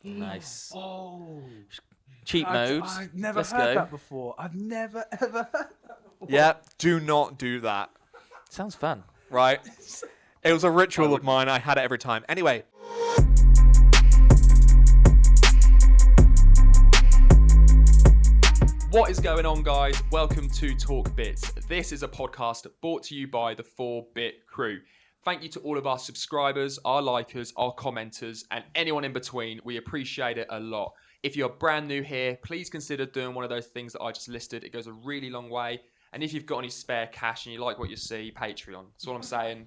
Nice. Oh. Cheat mode. I've never Let's heard go. that before. I've never, ever heard that before. Yeah, do not do that. Sounds fun. Right? It was a ritual of mine. I had it every time. Anyway. What is going on, guys? Welcome to TalkBits. This is a podcast brought to you by the 4-Bit crew. Thank you to all of our subscribers, our likers, our commenters, and anyone in between. We appreciate it a lot. If you're brand new here, please consider doing one of those things that I just listed. It goes a really long way. And if you've got any spare cash and you like what you see, Patreon. That's all I'm saying.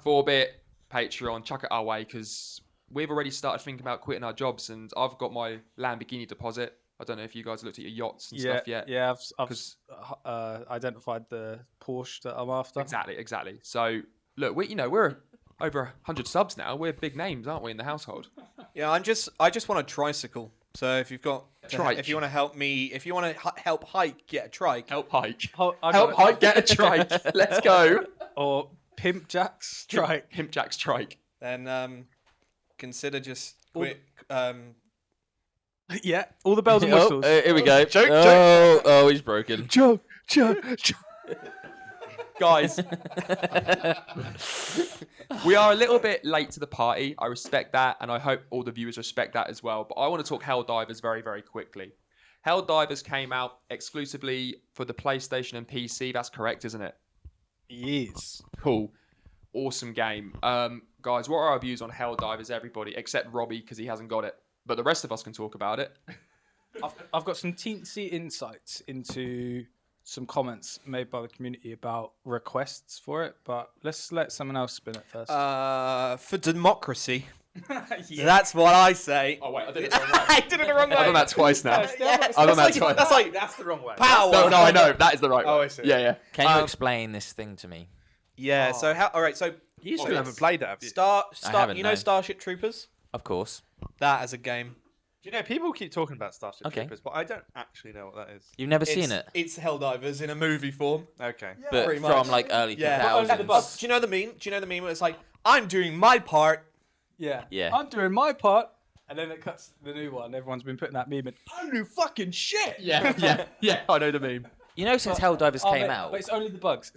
4-Bit, Patreon, chuck it our way, because we've already started thinking about quitting our jobs, and I've got my Lamborghini deposit. I don't know if you guys looked at your yachts and stuff yet. Yeah, I've identified the Porsche that I'm after. Exactly. So, look, we're over 100 subs now. We're big names, aren't we, in the household? Yeah, I just want a tricycle. So if you've got, if you want to help me, if you want to help hike, get a trike. Help hike. Help hike, get a trike. Let's go. Or Pimp Jack's trike. Pimp Jack's trike. Then consider just quit. Yeah, all the bells and whistles. Here we go. Joke. Oh, he's broken. Joke. Guys, we are a little bit late to the party. I respect that, and I hope all the viewers respect that as well. But I want to talk Helldivers very, very quickly. Helldivers came out exclusively for the PlayStation and PC. That's correct, isn't it? Yes. Cool. Awesome game. Guys, what are our views on Helldivers, everybody, except Robbie, because he hasn't got it. But the rest of us can talk about it. I've got some teensy insights into some comments made by the community about requests for it, but let's let someone else spin it first. For democracy. That's what I say. Oh, wait, I did it the wrong way. I did it the wrong way. I've done that twice now. Yes, I've done that twice. That's the wrong way. power. No, I know. That is the right Oh, way. I see. Yeah. Can you explain this thing to me? Yeah. So all right. So You still haven't played it, have you? haven't, You know no. Starship Troopers? Of course. That as a game. Do you know, people keep talking about Starship Okay. Troopers, but I don't actually know what that is. You've never seen it? It's Helldivers in a movie form. Okay. But pretty from much. like early Yeah. 2000s. Do you know the meme? Do you know the meme where it's like, I'm doing my part? Yeah. Yeah. I'm doing my part. And then it cuts the new one. Everyone's been putting that meme in. I do fucking shit. Yeah. I know the meme. You know, since Helldivers came out, But it's only the bugs.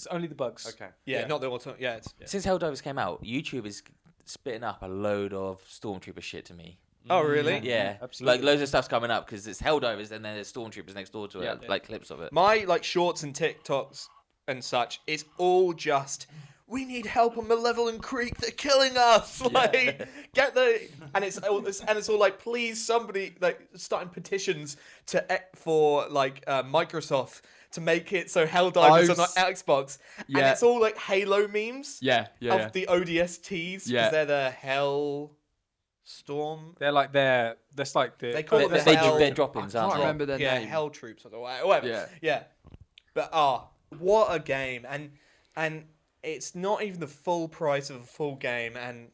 Okay. Yeah, not the auto. Yeah, it's. since Helldivers came out, YouTube is spitting up a load of Stormtrooper shit to me. Oh, really? Yeah, absolutely. Like loads of stuff's coming up because it's Helldivers and then there's Stormtroopers next door to it, Yeah. like clips of it. My like shorts and TikToks and such, it's all just we need help on Malevolent Creek. They're killing us. Like get the and it's all like please somebody like starting petitions for like Microsoft to make it so Helldivers are not Xbox. And it's all like Halo memes. Yeah. Of the ODSTs because Yeah. they're the Hell Storm. They're like that's like the. They call it the They Hell. they're drop-ins, I aren't can't they? remember their name. Hell Troops or whatever. Yeah. But what a game, and it's not even the full price of a full game, and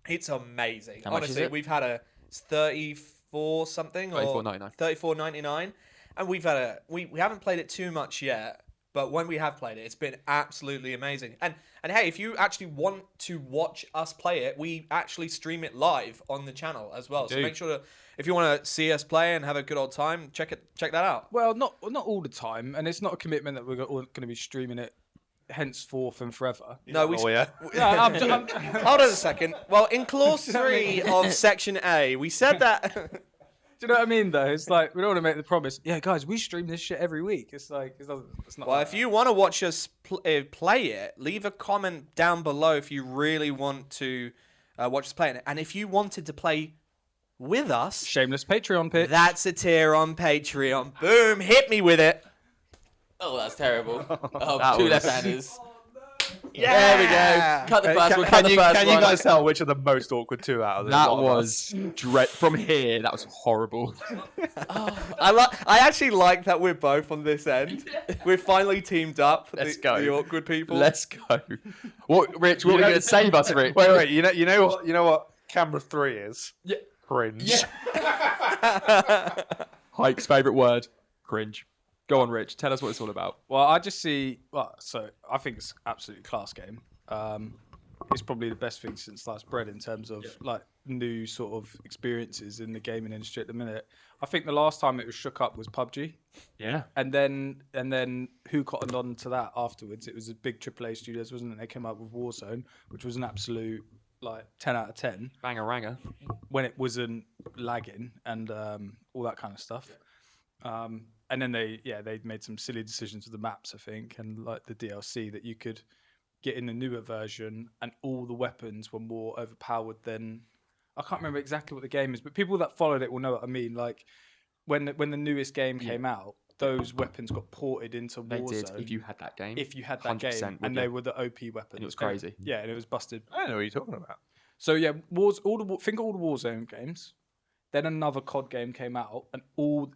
it's amazing. How much Honestly, is it? we've had it's 34 something or $34.99. $34.99, and we haven't played it too much yet. But when we have played it, it's been absolutely amazing. And hey, if you actually want to watch us play it, we actually stream it live on the channel as well. So make sure if you want to see us play and have a good old time, check that out. Well, not all the time, and it's not a commitment that we're going to be streaming it henceforth and forever. No, we. Oh, yeah. Yeah, I'm Hold on a second. Well, in clause 3 of section A, we said that. Do you know what I mean, though? It's like, we don't want to make the promise. Yeah, guys, we stream this shit every week. It's like, it's not. Well, like if you want to watch us play it, leave a comment down below if you really want to watch us play it. And if you wanted to play with us, shameless Patreon pitch. that's a tier on Patreon. Boom, hit me with it. Oh, that's terrible. Oh, That two was- left-handers. Yeah. There we go. Cut the first one. Cut Can the you first can one. you guys tell which are the most awkward two out of the That lot of was from here. That was horrible. I actually like that we're both on this end. We're finally teamed up. Let's go. The awkward people. Let's go. What, Rich? What are you going to save us, Rich? Wait. You know what camera 3 is? Yeah. Cringe. Hike's favourite word. Cringe. Go on, Rich. Tell us what it's all about. Well, I just see. Well, so I think it's absolutely class game. It's probably the best thing since sliced bread in terms of like new sort of experiences in the gaming industry at the minute. I think the last time it was shook up was PUBG, Yeah. and then who cottoned on to that afterwards? It was a big AAA studios, wasn't it? They came out with Warzone, which was an absolute like 10 out of 10 Banger. when it wasn't lagging and all that kind of stuff. And then they made some silly decisions with the maps, I think, and like the DLC that you could get in the newer version, and all the weapons were more overpowered than, I can't remember exactly what the game is, but people that followed it will know what I mean. Like when the newest game came out, those weapons got ported into They Warzone. did. If you had that game. If you had that 100% game, would and you? they were the OP weapons. And it was crazy. Yeah, and it was busted. I don't know what you're talking about. So yeah, think of all the Warzone games. Then another COD game came out, and all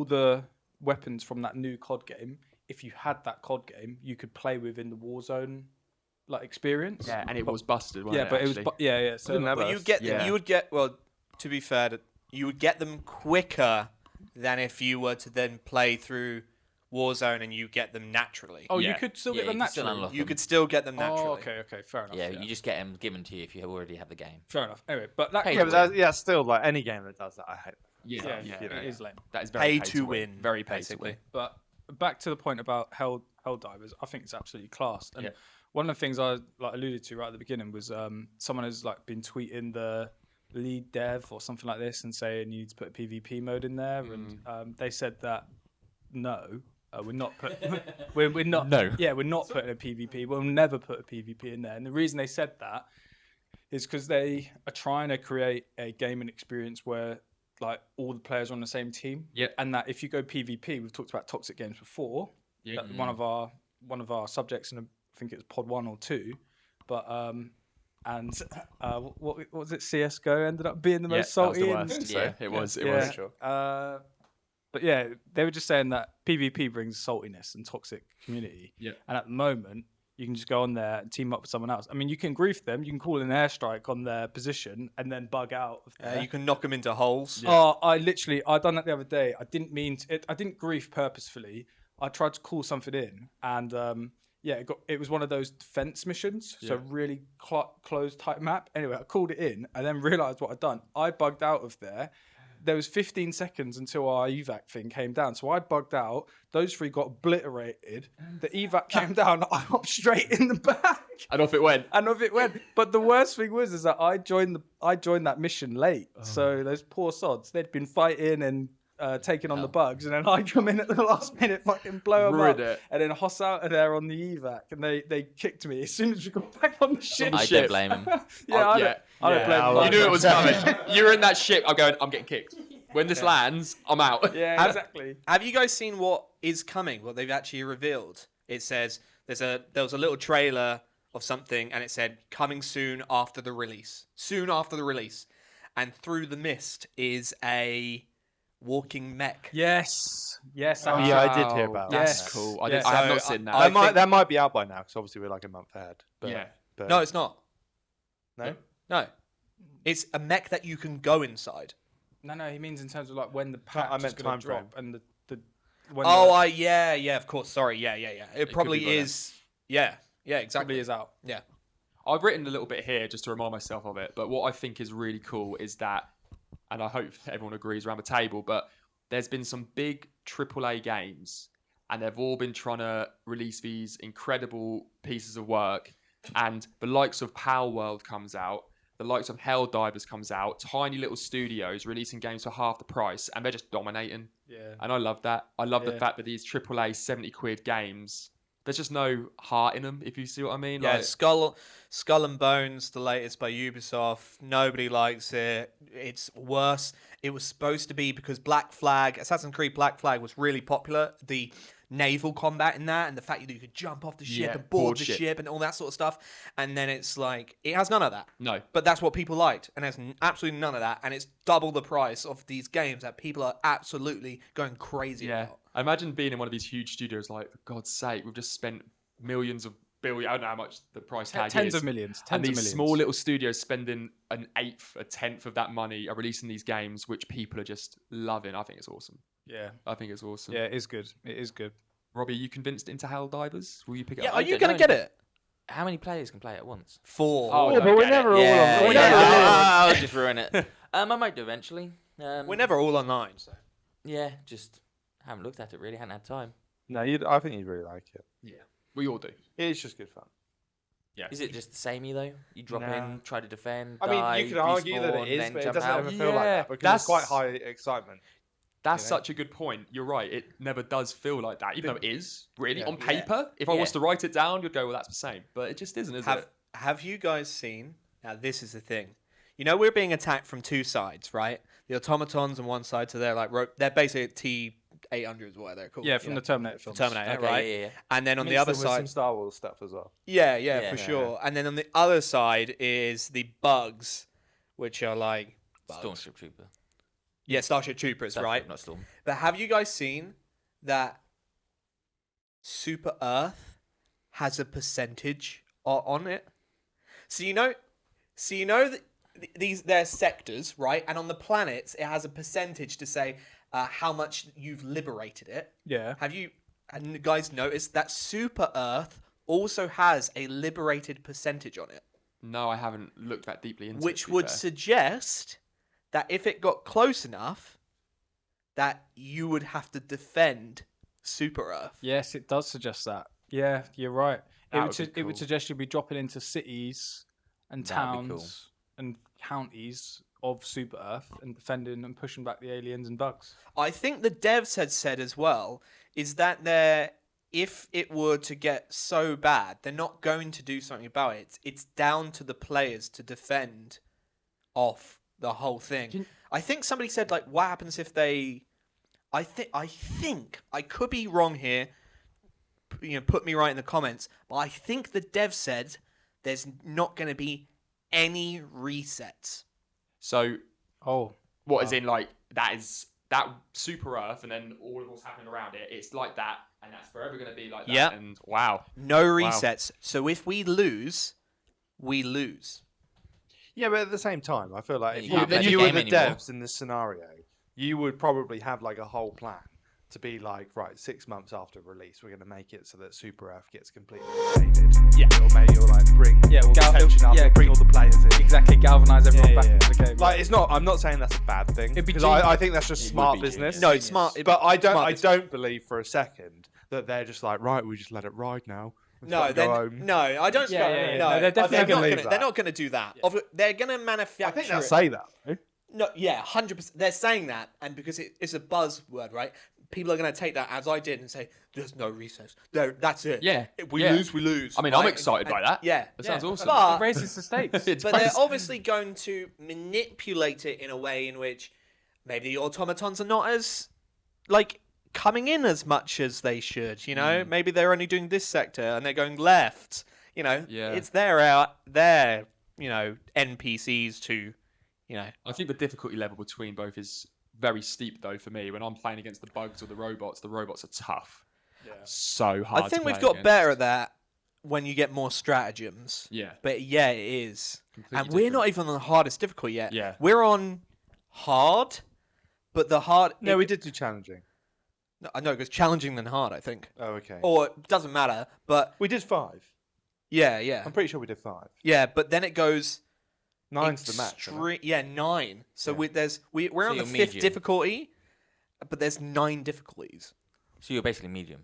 the weapons from that new COD game, if you had that COD game, you could play within the Warzone like experience. Yeah, and it was busted. Wasn't Yeah, but it was actually? yeah. So But you get Yeah. you would get, well, to be fair, you would get them quicker than if you were to then play through Warzone and you get them naturally. oh, Yeah. you could still Yeah, get them you can still naturally. unlock You them. could still get them naturally. Oh, okay, fair enough. Yeah, you just get them given to you if you already have the game. fair enough. Anyway, but that Pay Yeah, to but win. still, like any game that does that, I hate. Yeah. it is lame. That is very Pay pay to win, Very pay basically. to win. But back to the point about Helldivers, I think it's absolutely class. And Yeah. one of the things I like alluded to right at the beginning was someone has like been tweeting the lead dev or something like this and saying you need to put a PvP mode in there, and they said that no. We're not putting. we're not. No. Yeah, we're not putting a PvP. We'll never put a PvP in there. And the reason they said that is because they are trying to create a gaming experience where like all the players are on the same team. Yeah. And that if you go PvP, we've talked about toxic games before. Yeah. That one of our subjects in I think it was pod 1 or 2, but what was it? CS:GO ended up being the most that was salty. the and- worst. Yeah. It was. yeah. Sure. But yeah, they were just saying that PvP brings saltiness and toxic community. Yeah. And at the moment, you can just go on there and team up with someone else. I mean, you can grief them. You can call an airstrike on their position and then bug out of there. You can knock them into holes. Oh, I done that the other day. I didn't mean to. I didn't grief purposefully. I tried to call something in, and it was one of those defense missions. So really closed tight map. Anyway, I called it in, and then realized what I'd done. I bugged out of there. There was 15 seconds until our evac thing came down. So I bugged out. Those three got obliterated. The evac came down. I hopped straight in the back. And off it went. And off it went. But the worst thing was is that I joined that mission late. So those poor sods, they'd been fighting and taking on the bugs, and then I come in at the last minute, fucking blow them up, Ruined it. and then Hoss out of there on the evac, and they kicked me as soon as we got back on the ship. I don't blame him. I don't blame them. You knew it was coming. You were in that ship. I'm going. I'm getting kicked. When this lands, I'm out. Yeah, exactly. Have you guys seen what is coming? What they've actually revealed? It says there was a little trailer of something, and it said coming soon after the release. Soon after the release, and through the mist is a walking mech. Yes. Yeah, I did hear about that. That's Yes. cool. Yeah. I have So not seen that. I That might be out by now because obviously we're like a month ahead. But, Yeah. But, No, it's not. no. No, it's a mech that you can go inside. No, he means in terms of like when the patch I meant is going time to drop frame. and the when Yeah, of course. Sorry, yeah. It probably be by then. is. Yeah, probably exactly. is out. Yeah. I've written a little bit here just to remind myself of it. But what I think is really cool is that, and I hope everyone agrees around the table, but there's been some big AAA games, and they've all been trying to release these incredible pieces of work. And the likes of Power World comes out, the likes of Helldivers comes out, tiny little studios releasing games for half the price, and they're just dominating. Yeah. And I love that. I love the Yeah. fact that these AAA 70 quid games, there's just no heart in them, if you see what I mean. Yeah, Like, Skull and Bones, the latest by Ubisoft. Nobody likes it. It's worse. It was supposed to be because Assassin's Creed Black Flag was really popular. The naval combat in that, and the fact that you could jump off the ship Yeah, and board board the ship. ship and all that sort of stuff. And then it's like, it has none of that. no. But that's what people liked, and there's absolutely none of that. And it's double the price of these games that people are absolutely going crazy Yeah. about. I imagine being in one of these huge studios, like, for God's sake, we've just spent millions of billions, I don't know how much the price tag Tens is. of millions. And Tens of these millions. small little studios spending an eighth, a tenth of that money are releasing these games, which people are just loving. I think it's awesome. Yeah. I think it's awesome. Yeah, it is good. It is good. Robbie, are you convinced into Helldivers? Will you pick it Yeah, up? are you going to get it? How many players can play at once? 4. Oh, Yeah, no, but we're get never it. all Yeah, on. We're yeah. never all on. I'll just ruin it. I might do eventually. We're never all online, so. Yeah, just haven't looked at it really. Haven't had time. No, I think you'd really like it. Yeah, we all do. It's just good fun. Yeah. Is it just the samey though? You drop Nah. in, try to defend. I mean, die, you could argue that respawn, it is, then but it jump doesn't out. ever feel like Yeah, that because it's quite that's- high excitement. That's You know? such a good point. You're right. It never does feel like that, even though it is really Yeah. on paper. If I was to write it down, you'd go, "Well, that's the same," but it just isn't, is it? Have you guys seen? Now this is the thing. You know we're being attacked from 2 sides, right? The automatons on one side, so they're like they're basically T-800s, what they're called. Yeah, you from know? the Terminator films. Terminator, Okay, right? yeah. And then on the Mixed other in with some side, Star Wars stuff as well. yeah, Yeah. for sure. And then on the other side is the bugs, which are like bugs. Stormship Trooper. Yeah, Starship Troopers, Starship, right? Not Storm. But have you guys seen that Super Earth has a percentage on it? So you know that they're sectors, right? And on the planets, it has a percentage to say how much you've liberated it. Yeah. Have you guys noticed that Super Earth also has a liberated percentage on it, No, I haven't looked that deeply into it. which to be would fair. suggest that if it got close enough, that you would have to defend Super Earth. Yes, it does suggest that. Yeah, you're right. That It would would, be it would cool. suggest you'd be dropping into cities and That'd be towns and counties of Super Earth and defending and pushing back the aliens and bugs. I think the devs had said as well is that if it were to get so bad, they're not going to do something about it. It's down to the players to defend off the whole thing. I think somebody said like, what happens if they? I think I could be wrong here. Put me right in the comments. But I think the dev said there's not going to be any resets. So, Oh, what is in like that Super Earth, and then all of what's happening around it? It's like that, and that's forever going to be like that. Yep. And wow. No resets. So if we lose, we lose. Yeah, but at the same time, I feel like Yeah, if you you, can't play if the you were game the anymore. devs in this scenario, you would probably have like a whole plan to be like, right, 6 months after release, we're going to make it so that Super Earth gets completely invaded. Yeah. You'll like bring Yeah, all gal- the tension up, yeah, and bring all the players in. exactly. Galvanize everyone Yeah, back yeah, into the game. Like, it's not. I'm not saying that's a bad thing It'd be because genius. I think that's just It would smart be business. genius. No, it's smart. But I smart business. don't believe for a second that they're just like, right, we just let it ride now. We've got No, to go then home. no, I don't. Yeah, yeah, yeah. No, No, they're definitely not gonna gonna. leave that. They're not going to do that. They're going to manufacture. I think they'll it. say that. Though. No, yeah, 100%. They're saying that, and because it's a buzzword, right? People are going to take that as I did and say, "There's no recess. That's it. Yeah, If we yeah. lose, we lose." I mean, I'm right? excited by that. Yeah, That sounds awesome. But- It raises the stakes. It but they're does. obviously going to manipulate it in a way in which maybe the automatons are not as like coming in as much as they should. Maybe they're only doing this sector and they're going left. Yeah. It's their NPCs to, I think the difficulty level between both is very steep, though, for me. When I'm playing against the bugs or the robots are tough. Yeah. So hard. I think to we've play got against. better at that when you get more stratagems. Yeah. But yeah, it is. Completely And we're different. not even on the hardest difficulty yet. Yeah. We're on hard, but the hard. No, we did do challenging. No, I know, because challenging than hard, I think. Oh, okay. Or it doesn't matter, but We did 5. yeah. I'm pretty sure we did 5. Yeah, but then it goes. 9's the match. isn't it? Yeah, 9. So Yeah. we're So on the you're 5th medium. difficulty, but there's 9 difficulties. So you're basically medium.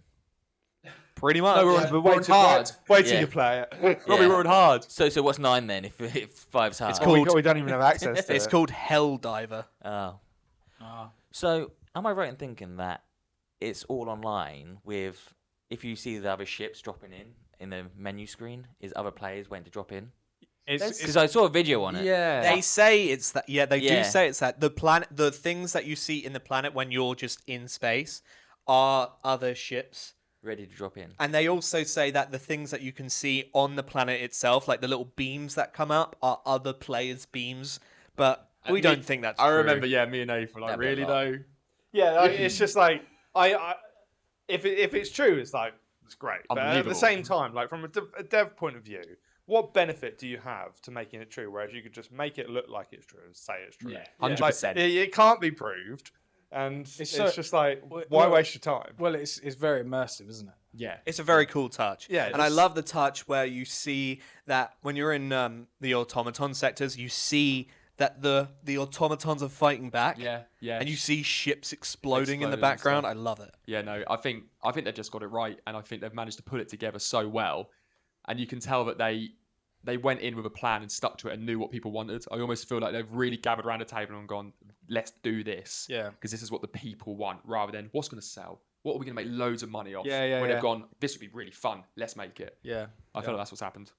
Pretty much. No, we're Yeah, on but we're hard. Wait till Yeah. you play it. Robbie, we're on hard. So what's 9 then? If 5's hard. It's Oh, called- we don't even have access to It's it. called Helldiver. Oh. Ah. So am I right in thinking that it's all online with if you see the other ships dropping in the menu screen, is other players waiting to drop in? It's Because I saw a video on it. Yeah. They say it's that. Yeah, they Yeah. do say it's that. The things that you see in the planet when you're just in space are other ships. Ready to drop in. And they also say that the things that you can see on the planet itself, like the little beams that come up, are other players' beams. But we don't think that's I true. remember, me and Abe were like, That'd be a really lot. though? Yeah, like, it's just like if it's true, it's like it's great. But at the Unbelievable. same time, like from a dev point of view, what benefit do you have to making it true? Whereas you could just make it look like it's true and say it's true. Yeah, Like, 100%. it can't be proved. and It's it's so- just like, well, why well- waste your time? Well, it's very immersive, isn't it? Yeah. It's a very cool touch. Yeah, and I it's- love the touch where you see that when you're in the automaton sectors, you see that the automatons are fighting back. Yeah, yeah. And you see ships exploding in the Exploding and background. stuff. I love it. Yeah, no, I think they've just got it right, and I think they've managed to put it together so well, and you can tell that they went in with a plan and stuck to it and knew what people wanted. I almost feel like they've really gathered around a table and gone, let's do this. Yeah. Because this is what the people want, rather than what's going to sell. What are we going to make loads of money off? Yeah, yeah, When yeah. they've gone, this would be really fun. Let's make it. Yeah. I feel like that's what's happened.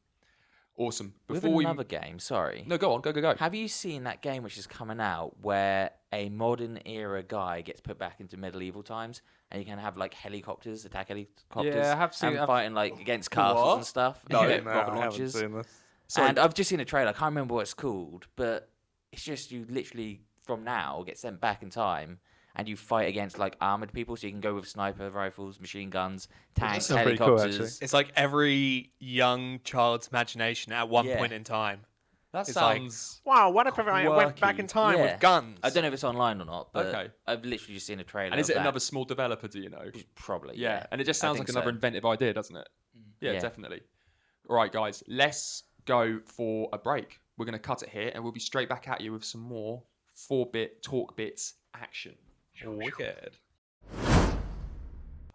Awesome. With another game, sorry. No, go on. Go. Have you seen that game which is coming out where a modern era guy gets put back into medieval times and you can have like helicopters, attack helicopters, Yeah, I have seen- and I've- fighting like against castles What? and stuff. No, and you get No, rocket I haven't launchers. seen this. Sorry. And I've just seen a trailer. I can't remember what it's called, but it's just you literally from now get sent back in time and you fight against like armored people. So you can go with sniper rifles, machine guns, tanks, sounds pretty cool, helicopters. It's like every young child's imagination at one Yeah. point in time. That It's like, sounds... wow, what if I went back quirky. in time Yeah. with guns? I don't know if it's online or not, but Okay. I've literally just seen a trailer. And is of it that. another small developer, do you know? Probably. Yeah, and it just I sounds like think another so. inventive idea, doesn't it? Yeah, Yeah. definitely. All right, guys, let's go for a break. We're going to cut it here, and we'll be straight back at you with some more 4-bit talk bits action. Wicked.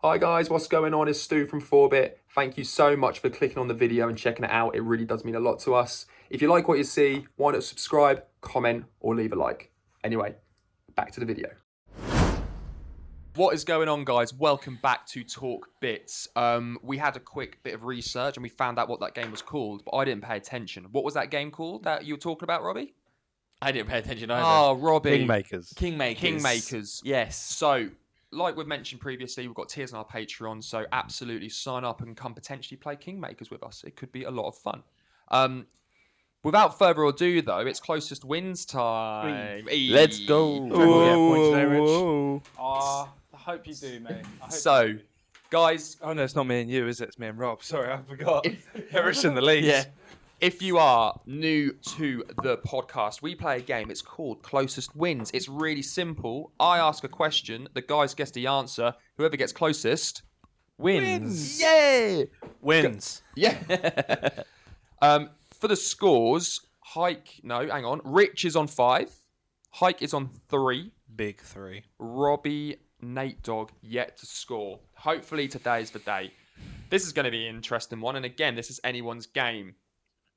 Hi guys, what's going on? It's Stu from 4-bit. Thank you so much for clicking on the video and checking it out. It really does mean a lot to us. If you like what you see, why not subscribe, comment, or leave a like. Anyway, back to the video. What is going on, guys? Welcome back to Talk Bits. We had a quick bit of research, and we found out what that game was called, but I didn't pay attention. What was that game called that you were talking about, Robbie? I didn't pay attention either. Oh, Robbie. Kingmakers. Kingmakers. Kingmakers. Yes. So, like we've mentioned previously, we've got tiers on our Patreon, so absolutely sign up and come potentially play Kingmakers with us. It could be a lot of fun. Without further ado, though, it's closest wins time. Let's go. Do you reckon we'll get a point today, Rich? I hope you do, mate. I hope So, you do. guys, Oh no, it's not me and you, is it? It's me and Rob. Sorry, I forgot. Rich in the lead. Yeah. if you are new to the podcast, we play a game. It's called Closest Wins. It's really simple. I ask a question, the guys guess the answer. Whoever gets closest Wins. Yeah. Wins. Yeah. For the scores, hang on. Rich is on 5. Hike is on 3. Big 3. Robbie, Nate Dogg, yet to score. Hopefully today's the day. This is going to be an interesting one. And again, this is anyone's game.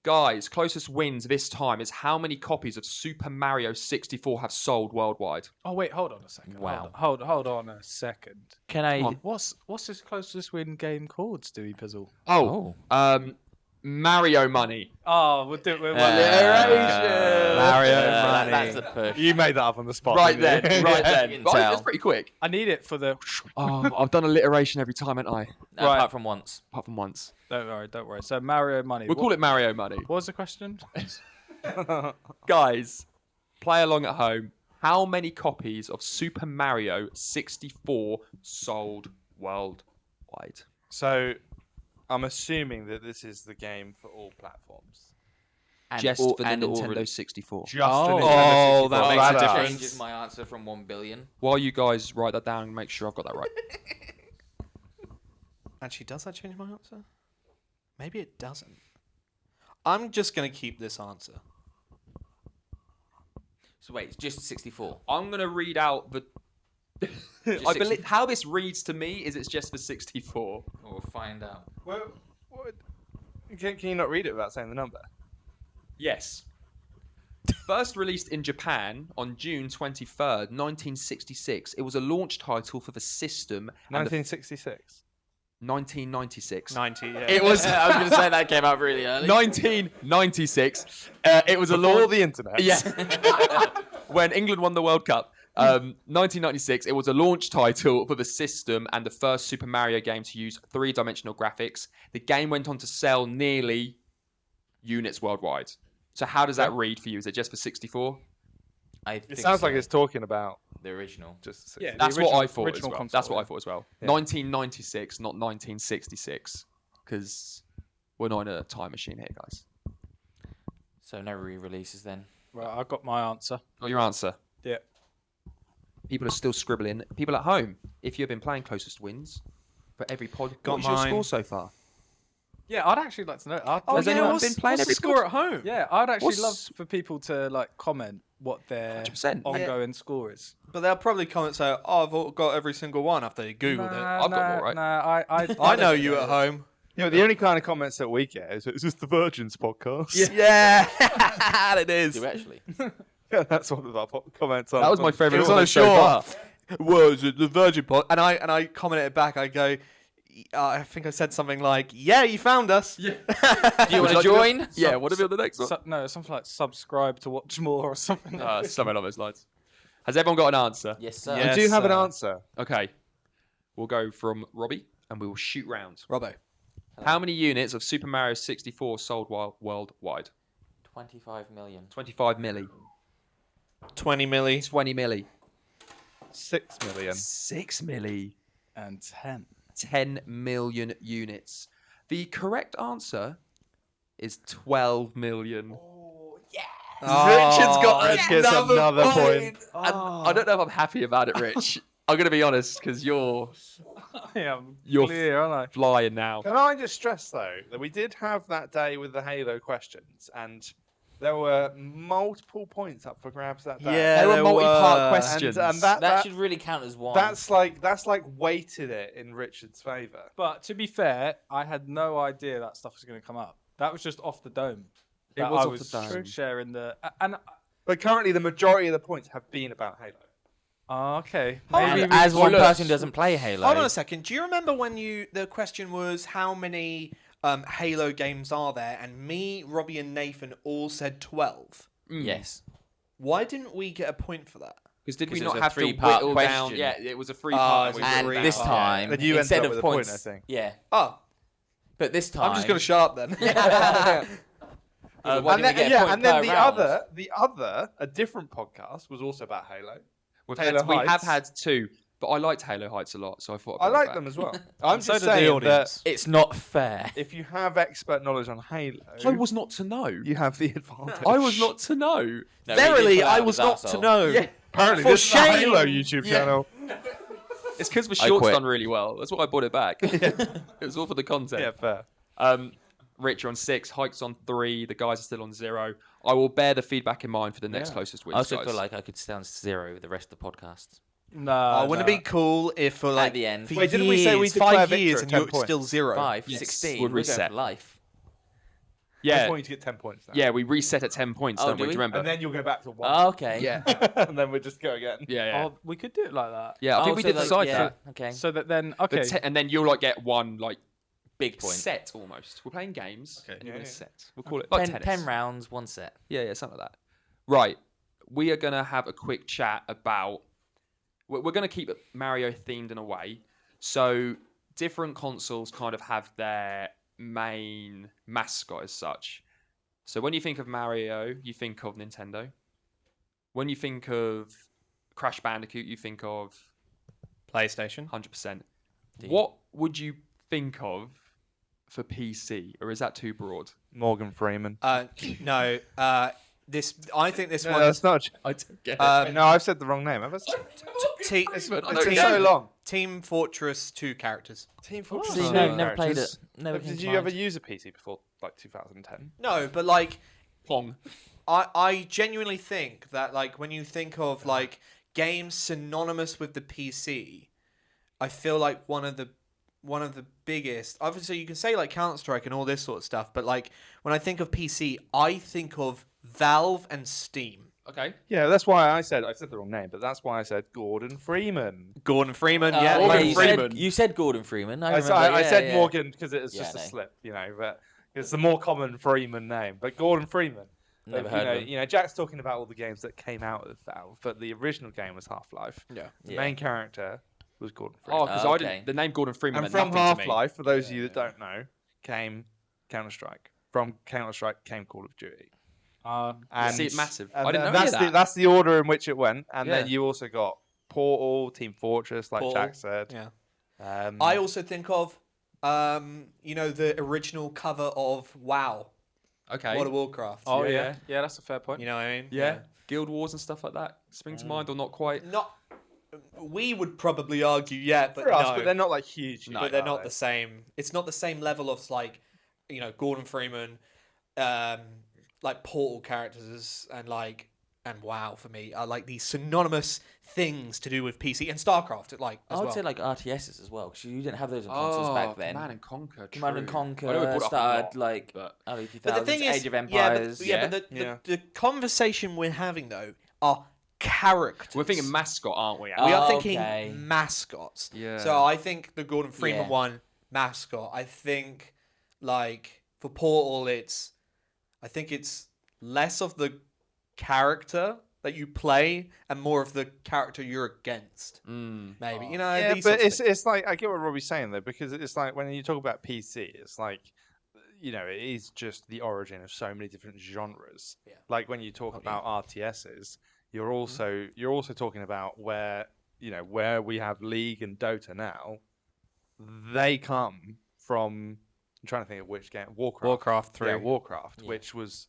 Guys, closest wins this time is how many copies of Super Mario 64 have sold worldwide. Oh wait, hold on a second. Wow. Hold on a second. Can I? What's this closest win game called, Stewie Pizzle? Oh. Mario Money. Oh, we'll do it with Mario money. That's a push. You made that up on the spot. Right didn't then, you? right You then. can Right, tell. that's pretty quick. I need it for the. Oh, I've done alliteration every time, haven't I? Right. Apart from once. Apart from once. Don't worry. So Mario Money. We'll call it Mario Money. What was the question? Guys, play along at home. How many copies of Super Mario 64 sold worldwide? So, I'm assuming that this is the game for all platforms. And Just all- for the and all Nintendo re- 64. Just Oh. for Nintendo Oh, 64. that makes a That difference. changes my answer from 1 billion. While you guys write that down and make sure I've got that right. Actually, does that change my answer? Maybe it doesn't. I'm just going to keep this answer. So wait, it's just 64. I'm going to read out the... I believe how this reads to me is it's just for 64. We'll find out. Well, can you not read it without saying the number? Yes. First released in Japan on June 23rd, 1966, it was a launch title for the system. and the 1966. 1996. 90, yeah. It was I was going to say that came out really early. 1996. It was a Before launch. the internet. Yeah. When England won the World Cup. 1996, it was a launch title for the system and the first Super Mario game to use three-dimensional graphics. The game went on to sell nearly units worldwide. So how does that read for you? Is it just for 64? I think It sounds so. like it's talking about the original. just. Yeah, That's the what I original- thought as original well. console, That's what I yeah. thought as well. Yeah. 1996, not 1966. Because we're not in a time machine here, guys. So no re-releases then. Right, I got my answer. Got your answer? Yeah. People are still scribbling. People at home, if you've been playing closest wins for every pod, Got what's your mine. score so far? Yeah, I'd actually like to know. Has anyone been playing what's every the score at home? Yeah, I'd actually What's- love for people to like comment what their 100%. ongoing score is. But they'll probably comment say, "Oh, I've got every single one" after they googled it. I've got more, right? I know you at home. You know, the only kind of comments that we get is this the Virgins podcast? Yeah, it is. Do actually? Yeah, that's one of our comments. That was my favourite It was on a comment so far. short. Was it the Virgin Pod? And I commented back. I go, I think I said something like, "Yeah, you found us." Yeah. Do you want to join? Yeah, what about the next one? No, something like subscribe to watch more or something. Something along those lines. Has everyone got an answer? Yes, sir. Yeah. We do have an Yes, answer. Okay. We'll go from Robbie and we will shoot round. Robbo. How many units of Super Mario 64 sold worldwide? 25 million. 25 milli. 20 milli. 20 milli. 6 million. 6 milli. And 10. 10 million units. The correct answer is 12 million. Richard's got another point. And I don't know if I'm happy about it, Rich. I'm going to be honest because you're Yeah, I'm You're clear, aren't I? flying now. Can I just stress though that we did have that day with the Halo questions, and there were multiple points up for grabs that day. Yeah, They were there multi-part were. questions. And That should really count as one. that's like weighted it in Richard's favour. But to be fair, I had no idea that stuff was going to come up. That was just off the dome. It That was I off was the dome. sharing the and But currently, the majority of the points have been about Halo. okay. And Maybe as one look. person who doesn't play Halo. Hold on a second. Do you remember when the question was how many Halo games are there? And me, Robbie, and Nathan all said 12. Yes. Why didn't we get a point for that? Because did we 'Cause it not was a have to three-part whittle down? question. Yeah, it was a three-part. it's a And three-part. this time, Then you ended instead up of with a point, points, I think. yeah. Oh, But this time, I'm just going to shut up then. why And didn't then, we get a point and then per round? the other, a different podcast was also about Halo. we Halo have Heights. had two, but I liked Halo Heights a lot, so I thought I'd I bring it like back. them as well. I'm So just did the saying that audience. It's not fair. if you have expert knowledge on Halo, I was not to know. you have the advantage. I was not to know. No, we did Verily, pull out I of was his not to arsehole. know. Yeah. Apparently, For this is a shame. Halo YouTube channel. It's because the I short's quit. done really well. That's why I brought it back. It was all for the content. Yeah, fair. Rich, you're on 6, Hike's on 3, the guys are still on 0. I will bear the feedback in mind for the next closest wins, I also guys. feel like I could stay on 0 with the rest of the podcast. No. Oh, wouldn't it be cool if for like the end. for Wait, didn't we say we years, declare 5 victor years at and 10 you're points? still 0? 5, Yes, 16. would We're going reset. for life. I yeah, just want you to get 10 points now. yeah, we reset at 10 points, Oh, don't do we? Do we? you remember? And then you'll go back to 1. Oh, okay. yeah, and then we'll just go again. yeah. Oh, we could do it like that. Yeah, I think we so did like, decide yeah, that. Okay. So that then, The okay. and then you'll like get one like Big point. set almost. We're playing games, and you're Yeah, gonna yeah. set. We'll call it like 10 tennis. rounds, 1 set. Yeah, something like that. Right. We are going to have a quick chat about. We're going to keep it Mario themed in a way. So, different consoles kind of have their main mascot as such. So, when you think of Mario, you think of Nintendo. When you think of Crash Bandicoot, you think of PlayStation. 100%. Indeed. What would you think of for PC? Or is that too broad? Morgan Freeman. No. I think this No, one. that's not. I don't get No, I've said the wrong name. Have I? It's It's so long. Team Fortress 2 characters. Team Fortress. See, is no, no never played it. characters. Never came Did to you ever mind. use a PC before, like 2010? No, but like Pong. I genuinely think that like when you think of like games synonymous with the PC, I feel like one of the biggest. Obviously, you can say like Counter-Strike and all this sort of stuff, but like when I think of PC, I think of Valve and Steam. Okay. Yeah, that's why I said the wrong name, but that's why I said Gordon Freeman. Gordon Freeman, Oh, yeah. yeah, Morgan you Freeman. You said Gordon Freeman. I I, remember. I yeah, said yeah. Morgan because it was Yeah, just a no. slip, but it's the more common Freeman name. But Gordon Freeman. Never heard of him. You know, Jack's talking about all the games that came out of Valve, but the original game was Half-Life. Yeah. The Yeah. main character was Gordon Freeman. Oh, because I Okay. didn't. The name Gordon Freeman And meant from nothing to me. Half-Life, for those of you that don't know, came Counter-Strike. From Counter-Strike came Call of Duty. And See, it's massive. and I didn't know that's any of that. that's the order in which it went. And then Yeah. you also got Portal, Team Fortress, like Portal, Jack said. Yeah. Um, I also think of the original cover of WoW, Okay. World of Warcraft. Oh Yeah, yeah. yeah. Yeah, that's a fair point. You know what I mean? Yeah. Guild Wars and stuff like that spring Mm. to mind or not quite? Not we would probably argue, yeah, but For us, no. but they're not like huge. No, But they're are not they? the same. It's not the same level of like, Gordon Freeman, like Portal characters and WoW for me are like these synonymous things to do with PC and StarCraft. I would say like RTSs as well, because you didn't have those on consoles back then. Command and Conquer. Command and true. I know we Conquer brought it up a started lot, like but early 2000s, but the thing is, Age of Empires. but the conversation we're having though are characters. we're thinking mascot, aren't we? We are Oh, thinking okay. mascots. Yeah. So I think the Gordon Freeman Yeah. one mascot. I think like for Portal, I think it's less of the character that you play and more of the character you're against. Maybe Yeah, these but sorts of things. it's like I get what Robbie's saying though, because it's like when you talk about PC, it's like it is just the origin of so many different genres. Yeah. Like when you talk about RTSs, you're also talking about where we have League and Dota now. They come from, I'm trying to think of which game, Warcraft 3. Yeah, Warcraft, Yeah. which was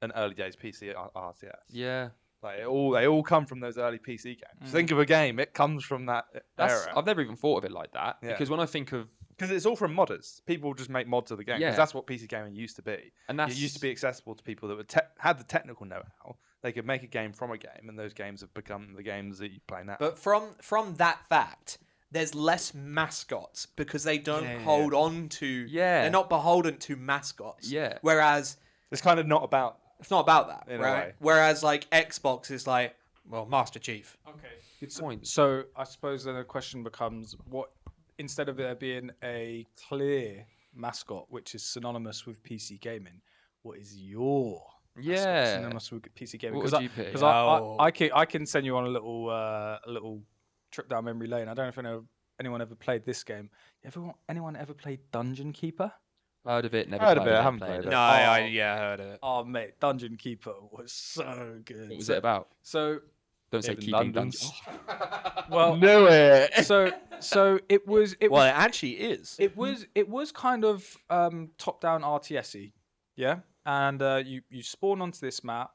an early days PC RTS. yeah. Like they all come from those early PC games. Think of a game, it comes from that era. I've never even thought of it like that Yeah. because when I think of Because it's all from modders. People just make mods of the game. Because Yeah. that's what PC gaming used to be. and It that's used to be accessible to people that would had the technical know-how. They could make a game from a game, and those games have become the games that you play now. But from that fact, there's less mascots because they don't Yeah. hold on to. Yeah. They're not beholden to mascots. Yeah. Whereas it's kind of not about. it's not about that, In a right? way. Whereas like Xbox is like, well, Master Chief. Okay. good point. So I suppose then the question becomes, what instead of there being a clear mascot which is synonymous with PC gaming, what is your mascot Yeah. synonymous with PC gaming? What would you pick? Because Oh. I can send you on a little trip down memory lane. I don't know if anyone ever played this game. Anyone ever played Dungeon Keeper? Heard of it? Never Heard of played it, I haven't played it. No, I heard it. Oh mate, Dungeon Keeper was so good. What was it about? So Don't say Even keeping Dungeons. dungeons. well, Knew it. so it was Well, it actually is. it was kind of top down RTSy, yeah. And you spawn onto this map,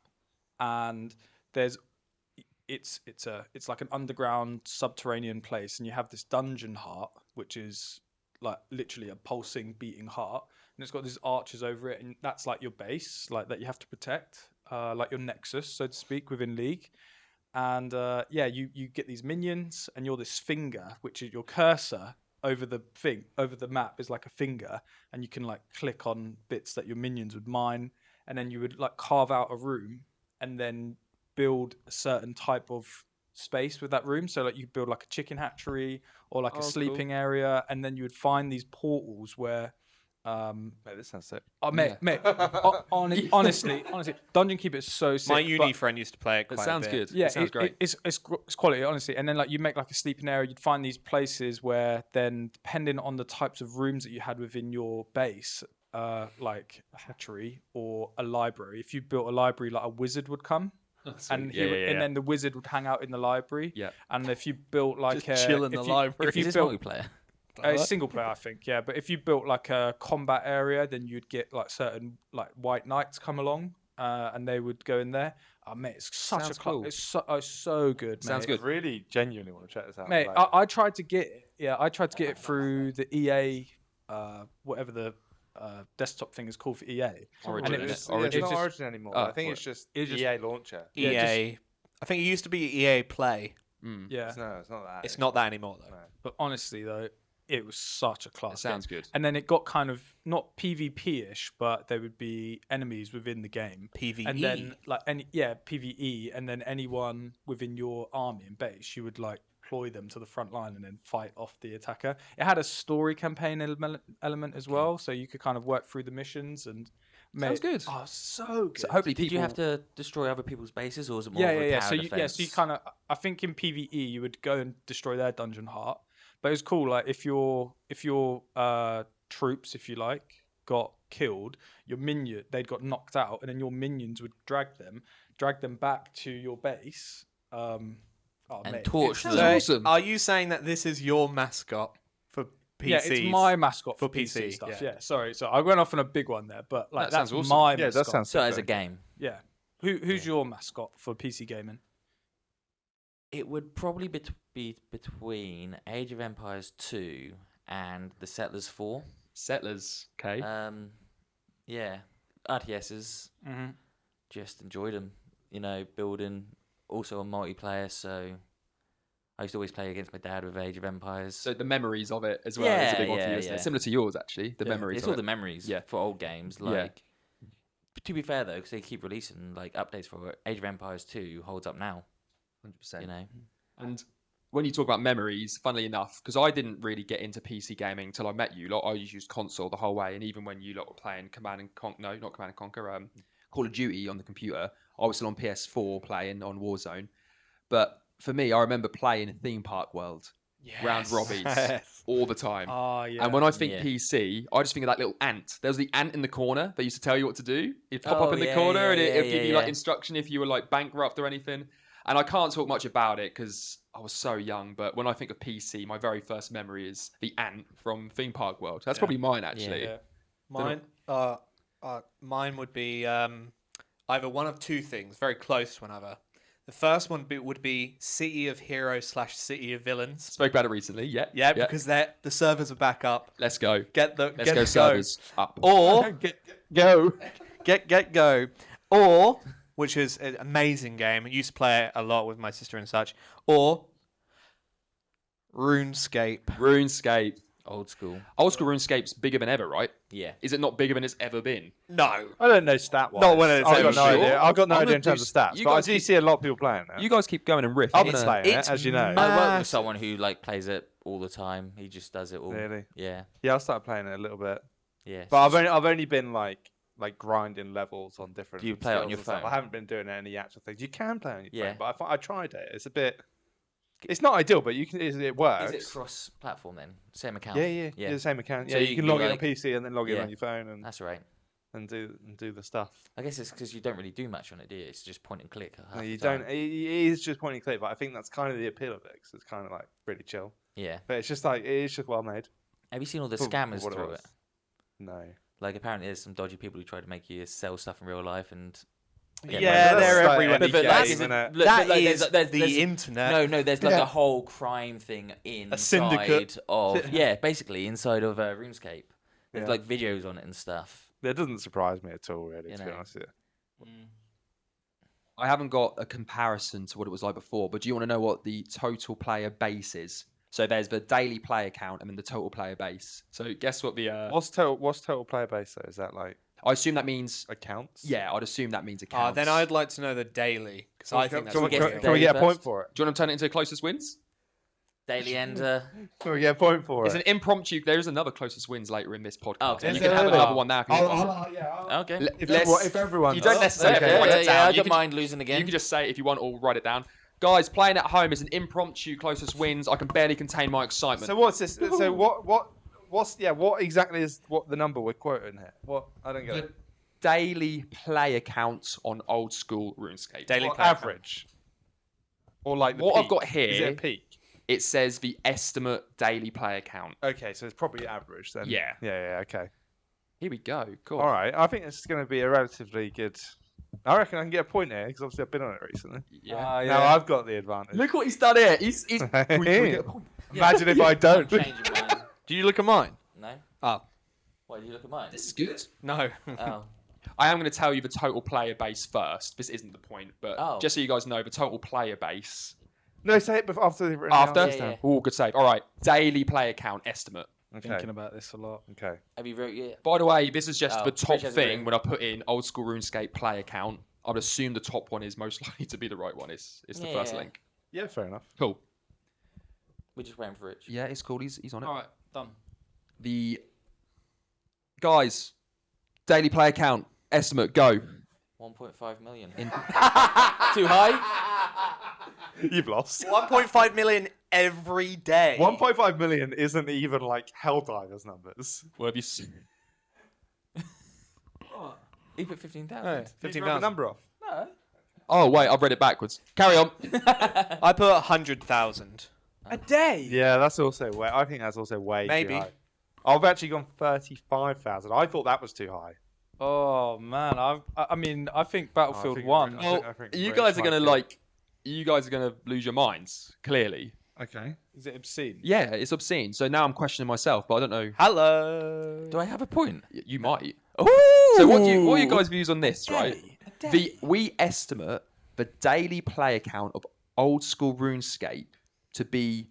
and it's like an underground subterranean place, and you have this dungeon heart, which is like literally a pulsing, beating heart, and it's got these arches over it, and that's like your base, like that you have to protect, like your nexus, so to speak, within League. And you get these minions, and you're this finger, which is your cursor over the map is like a finger, and you can like click on bits that your minions would mine, and then you would like carve out a room, and then build a certain type of space with that room. So like you build like a chicken hatchery or like a sleeping area, and then you would find these portals where. Mate, this sounds sick. Oh, mate, honestly, Dungeon Keeper is so sick. My but- uni friend used to play it It quite sounds a bit. good. Yeah, It sounds great. It's quality, honestly. And then like you make like a sleeping area, you'd find these places where then depending on the types of rooms that you had within your base, like a hatchery or a library. If you built a library, like a wizard would come. And and then the wizard would hang out in the library. Yeah. And if you built like Just chill in the library. if you Is this built multiplayer? single player, I think, yeah. But if you built like a combat area, then you'd get like certain like white knights come along, and they would go in there. Oh mate, it's such Sounds a cool. it's so good. Sounds mate. good. Really genuinely want to check this out. Mate. Like, I tried to get it. Yeah, I tried to get it through the EA, whatever the desktop thing is called for EA. Origin, and it it's, was- yeah, it's it's not just- Origin anymore. Oh, I think it's just EA launcher. EA. Yeah, I think it used to be EA Play. Yeah, No, it's not that. It's not that anymore though. No. but honestly though, it was such a class. It sounds game. good. And then it got kind of not PvP-ish, but there would be enemies within the game. PvE. And then like PvE, and then anyone within your army and base, you would like deploy them to the front line and then fight off the attacker. It had a story campaign element as well, so you could kind of work through the missions and. Sounds good. Oh, so good. So hopefully Did you people- have to destroy other people's bases, or was it more yeah, of a yeah. tower So you defense? kind of. I think in PvE you would go and destroy their dungeon heart, but it was cool. Like if your troops, if you like, got killed, your minion they'd got knocked out, and then your minions would drag them back to your base. And mate, torch it's- them. Sounds awesome. Are you saying that this is your mascot for PCs? Yeah, it's my mascot for For PC PC, stuff. yeah. Yeah, sorry. So I went off on a big one there, but like That that's sounds awesome. my Yeah, mascot. that sounds So sick, as a though. game, Yeah. Who's your mascot for PC gaming? it would probably be between Age of Empires 2 and the Settlers 4. Settlers, okay. Yeah, RTSs. Mm-hmm. Just enjoyed them. Building. Also on multiplayer, so I used to always play against my dad with Age of Empires. So the memories of it as well is a big one for you, isn't yeah. it? Similar to yours, actually. The memories. It's of all it. the memories for old games. Like, to be fair though, because they keep releasing like updates for it, Age of Empires 2 holds up now. 100%. And when you talk about memories, funnily enough, because I didn't really get into PC gaming till I met you lot. I used console the whole way, and even when you lot were playing Call of Duty on the computer, I was still on PS4 playing on Warzone. But for me, I remember playing Theme Park World, round robbies, all the time. Oh, yeah. And when I think PC, I just think of that little ant. There was the ant in the corner that used to tell you what to do. It'd pop up in the corner and it'd give you like instruction if you were like bankrupt or anything. And I can't talk much about it because I was so young. But when I think of PC, my very first memory is the ant from Theme Park World. That's probably mine, actually. Yeah. Mine would be either one of two things, very close to one another. The first one would be City of Heroes / City of Villains. Spoke about it recently, yeah. Yeah, because the servers are back up. Let's go. Let's go servers up. Or Go. Go. Or, which is an amazing game. I used to play it a lot with my sister and such. Or RuneScape. Old school. Old school RuneScape's bigger than ever, right? Yeah. Is it not bigger than it's ever been? No. I don't know stat-wise. Not when it's I've got ever no sure. idea. I've got no I'm idea gonna in terms of do- stats, you but I guys do keep- see a lot of people playing it. You guys keep going and riff. I've I'm been gonna- playing it, it's as you know. I work with someone who like plays it all the time. He just does it all. Really? Yeah. Yeah, I started playing it a little bit, Yeah. but I've only been like grinding levels on different. Do you play it on skills your and stuff. phone? I haven't been doing any actual things. You can play on your Yeah. phone, but I tried it. It's a bit. It's not ideal, but you can. It works. Is it cross-platform then? Same account. Yeah. The same account. So Yeah, you you can can be log in on like- PC and then log in Yeah. on your phone and That's right. do the stuff. I guess it's because you don't really do much on it, do you? It's just point and click. No, half you the time. don't. It is just point and click, but I think that's kind of the appeal of it. 'Cause it's kind of like really chill. Yeah. But it's just like it is just well made. Have you seen all the For scammers what it through was. it? No. Like apparently there's some dodgy people who try to make you sell stuff in real life and. Yeah, That's they're like everywhere. any But game, that isn't isn't. it? That like, is there's the internet. No, there's like Yeah. a whole crime thing inside syndicate. of basically inside of RuneScape. There's Yeah. like videos on it and stuff. That doesn't surprise me at all, really. You To be know. honest with you. I haven't got a comparison to what it was like before, but do you want to know what the total player base is? So there's the daily player count and then the total player base. So guess what the... What's total player base though? Is that like I assume that means... accounts? Yeah, I'd assume that means accounts. Then I'd like to know the daily, because I think that's Can we, guess real. the can we daily get a point first? for it? Do you want to turn it into closest wins? Daily and Can we get a point for It's it? an impromptu... There is another closest wins later in this podcast. Oh, okay. And you Is can have there? another one now. If you want. okay. If everyone You don't does. necessarily Okay. have to write it down. I You don't can- mind losing again. You can just say it if you want or write it down. Guys, playing at home is an impromptu closest wins. I can barely contain my excitement. So what's this? So what exactly is what the number we're quoting here? What I don't get The it. daily player counts on old school RuneScape. Daily What, player count. average. Or like the What I've peak? got Is here, it a peak? it says the estimate daily player count. Okay, so it's probably average then. Yeah. Yeah. Okay. Here we go. Cool. All right. I think it's going to be a relatively good. I reckon I can get a point here because obviously I've been on it recently. Yeah. Now I've got the advantage. Look what he's done here. He's we get a point. Imagine if I don't. Change your mind. Do you look at mine? No. Oh. Why do you look at mine? This is good. No. Oh. I am going to tell you the total player base first. This isn't the point, but Oh. just so you guys know, the total player base. No, say it after they've written After? the answers Yeah, down. Oh, good save. All right. Daily player count estimate. Okay. Thinking about this a lot. Okay. Have you wrote it? By the way, this is just Oh, the top Rich hasn't thing written. when I put in old school RuneScape player count. I'd assume the top one is most likely to be the right one. It's the first Yeah. link. Yeah, fair enough. Cool. We're just waiting for Rich. Yeah, it's cool. He's on it. All right, done. The guys, daily player count estimate go. 1.5 million. In- Too high? You've lost. 1.5 million every day. 1.5 million isn't even like Helldivers numbers. What have you seen? You put 15,000. No, Did you 15 write the pounds. number off? No. Oh wait, I've read it backwards. Carry on. I put 100,000. A day. Yeah, that's also way. I think that's also way Maybe. too high. I've actually gone 35,000. I thought that was too high. Oh man, I mean, I think Battlefield think- 1. I Well, think you Rich guys are might gonna be- like, you guys are gonna lose your minds. Clearly, Okay. Is it obscene? Yeah, it's obscene. So now I'm questioning myself, but I don't know. Hello. Do I have a point? You might. Oh. So what are you guys' views on this, right? A day. We estimate the daily player count of old school RuneScape to be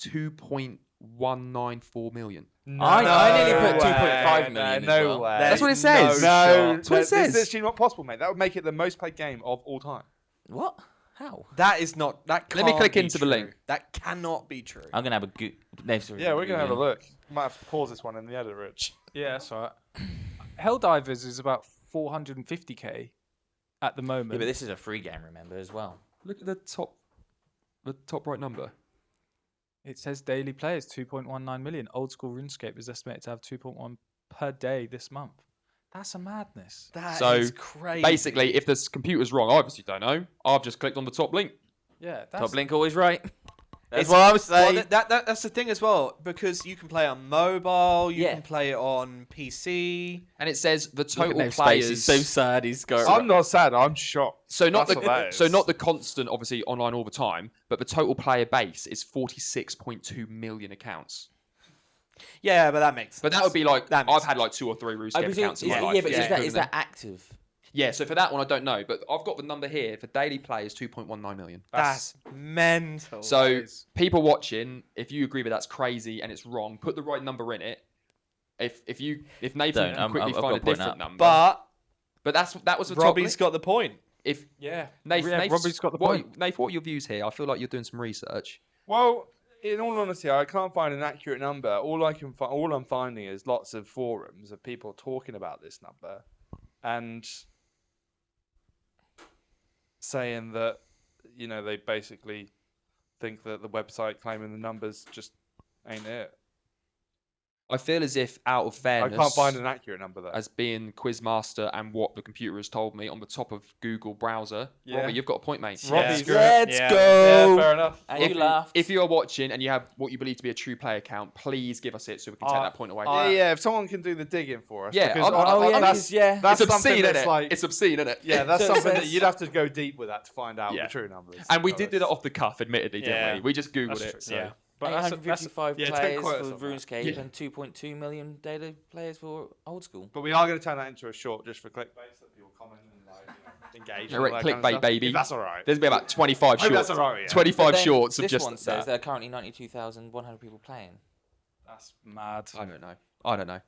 2.194 million. I nearly put way. 2.5 million No as well. way. That's what it There's says. no No, shot. That's what it says. This is actually not possible, mate. That would make it the most played game of all time. What? How? That is not. That Let me can't click be into the true. link. That cannot be true. I'm gonna have a good. No, sorry, Yeah, we're gonna have a Ruben. look. Might have to pause this one in the edit, Rich. Yeah, that's all right. Helldivers is about 450k at the Yeah, moment. but this is a free game, remember, as well. Look at the top right number. It says daily players 2.19 million. Old school RuneScape is estimated to have 2.1 per day this month. That's a madness. That So, is crazy. Basically, if this computer's wrong, I obviously don't know. I've just clicked on the top link. Yeah, that's Top link always right. That's It's- what I was saying. Well, that's the thing as well, because you can play on mobile, you Yeah. can play it on PC. And it says the Look at total Nev's face, players. he's so sad. He's got. I'm not sad. I'm shocked. So not That's what that is. not the constant, obviously online all the time, but the total player base is 46.2 million accounts. Yeah, but that makes sense. But that would be like That makes I've had like 2 or 3 I RuneScape presume, accounts in my yeah, life. but Yeah. is that active? Yeah, so for that one I don't know, but I've got the number here for daily players 2.19 million. That's mental. So people watching, if you agree with that's crazy and it's wrong, put the right number in it. If Nathan Don't, can quickly I've got find a a point different up. number, but that was the top Robbie's link. got the point. If yeah. Nathan, Robbie's got the point. Nathan, what are your views here? I feel like you're doing some research. Well, in all honesty, I can't find an accurate number. All I'm finding is lots of forums of people talking about this number and saying that, you know, they basically think that the website claiming the numbers just ain't it. I feel as if, out of I fairness, can't find an accurate number though. as being Quizmaster and what the computer has told me on the top of Google browser. Yeah. Robbie, you've got a point, mate. Robbie's Let's Yeah. go. Yeah, fair enough. And you laughed. If you are watching and you have what you believe to be a true player count, please give us it so we can take that point away. Yeah, if someone can do the digging for us. Yeah, because Oh, yeah, that's, yeah. that's it's something obscene, isn't that's it? like, It's obscene, isn't it? yeah, that's So it something that says- you'd have to go deep with that to find out Yeah. the true numbers. And we to be did do that honest. off the cuff, admittedly, didn't Yeah. we? We just Googled That's it. true, So. yeah. But that's 855 yeah, take players quotes for on that. RuneScape Yeah. and 2.2 million daily players for old school. But we are going to turn that into a short just for clickbait so that people comment and like, engage. and all Direct that kind of clickbait, stuff. baby. If that's all right. There's been about 25 I hope shorts. that's all right, yeah. 25 But then shorts of this just one says that. there are currently 92,100 people playing. That's mad. I don't know.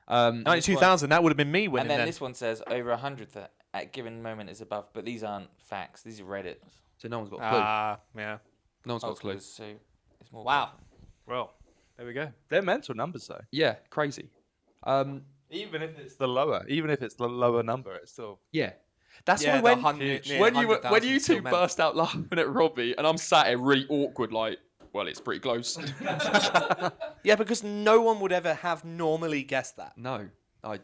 92,000, that would have been me winning And then then. this one says over 100 that at given moment is above, but these aren't facts. These are Reddit. So no one's got a clue. Yeah. No one's got a Old clue. schools, so it's more. Wow. Well, There we go. they're mental numbers though. Yeah, crazy. Even if it's the lower number, it's still. Yeah. That's Yeah, why the when yeah, when 100,000 you still two mental. burst out laughing at Robbie and I'm sat here really awkward like, well, it's pretty close. Yeah, because no one would ever have normally guessed that. No. I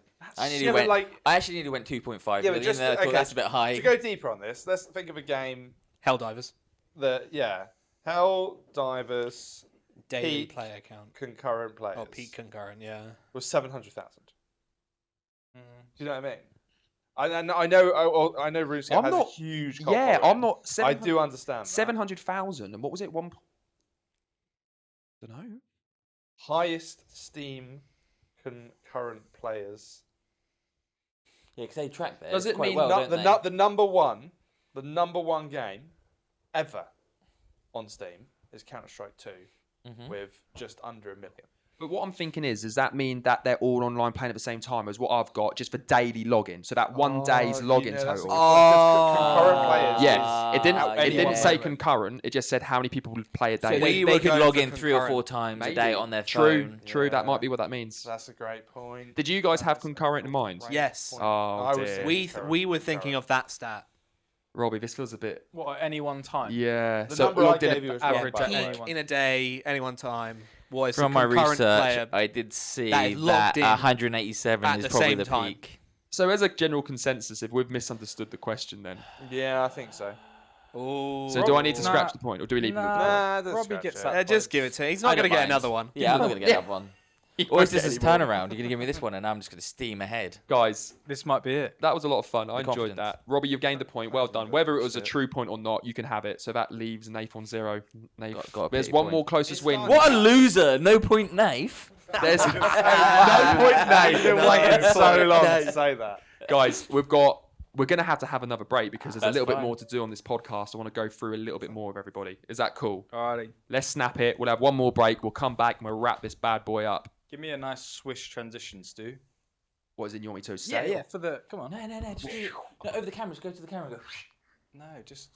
nearly Yeah, but went. like- I actually nearly went 2.5 Yeah, but million. just- and I thought okay. that's a bit high. To go deeper on this, let's think of a game Helldivers. that Helldivers Daily Peak. player count. concurrent players Oh, peak concurrent, yeah. was 700,000. Mm. Do you know what I mean? I know RuneScape I'm has not- a huge. Yeah, following. I'm not. I do understand. 700,000 and what was it? Don't know. Highest Steam concurrent players. Yeah, because they track that. Does it quite mean well, don't they? the number one game ever on Steam is Counter-Strike 2 Mhm. with just under 1 million. But what I'm thinking is, does that mean that they're all online playing at the same time as what I've got just for daily login? So that one day's login that's a total. good point, 'cause concurrent players. Yeah, it didn't. Ah, It didn't yeah. say concurrent. It just said how many people would play a So day. they, We they were could going log for in 3 or 4 concurrent. times a Maybe. day on their True, phone. true. That Yeah. might be what that means. That's a great point. Did you guys have concurrent in mind? Yes. Oh, I was dear. saying- We were thinking of that stat. Robbie, this feels a bit. What at any one time? Yeah. The so number I logged in gave you was average wrong, by at the way. anyone. In a day, any one time, was From a my concurrent research, player. I did see that is logged that in 187 at is the probably same the time. peak. So as a general consensus, if we've misunderstood the question, then Yeah, I think so. Oh. so do I need to Nah. scratch the point, or do we leave it? Nah. Nah, that's Robbie scratch gets it. that. Just give it to him. He's I not going to don't get mind. another one. Yeah, I'm not Yeah. going to get another one. You Or won't is this get a any more. turnaround? You're gonna give me this one, and I'm just gonna steam ahead. Guys, This might be it. that was a lot of fun. I enjoyed confidence. that. Robbie, you've gained the point. Well done. Whether it was a true point or not, you can have it. So that leaves Nath on 0. Nath, Got a there's pity one point. more closest win. What a loser! No point, Nath. There's No point now. You've been waiting so long No. to say that. guys, we're going to have another break because there's a That's little bit fine. more to do on this podcast. I want to go through a little bit more of everybody. Is that cool? Alrighty. Let's snap it. We'll have one more break. We'll come back and we'll wrap this bad boy up. Give me a nice swish transition, Stu. What is it you want me to say? Yeah. For the come on. No, just do it. No, over the cameras. Go to the camera. Go. No, just.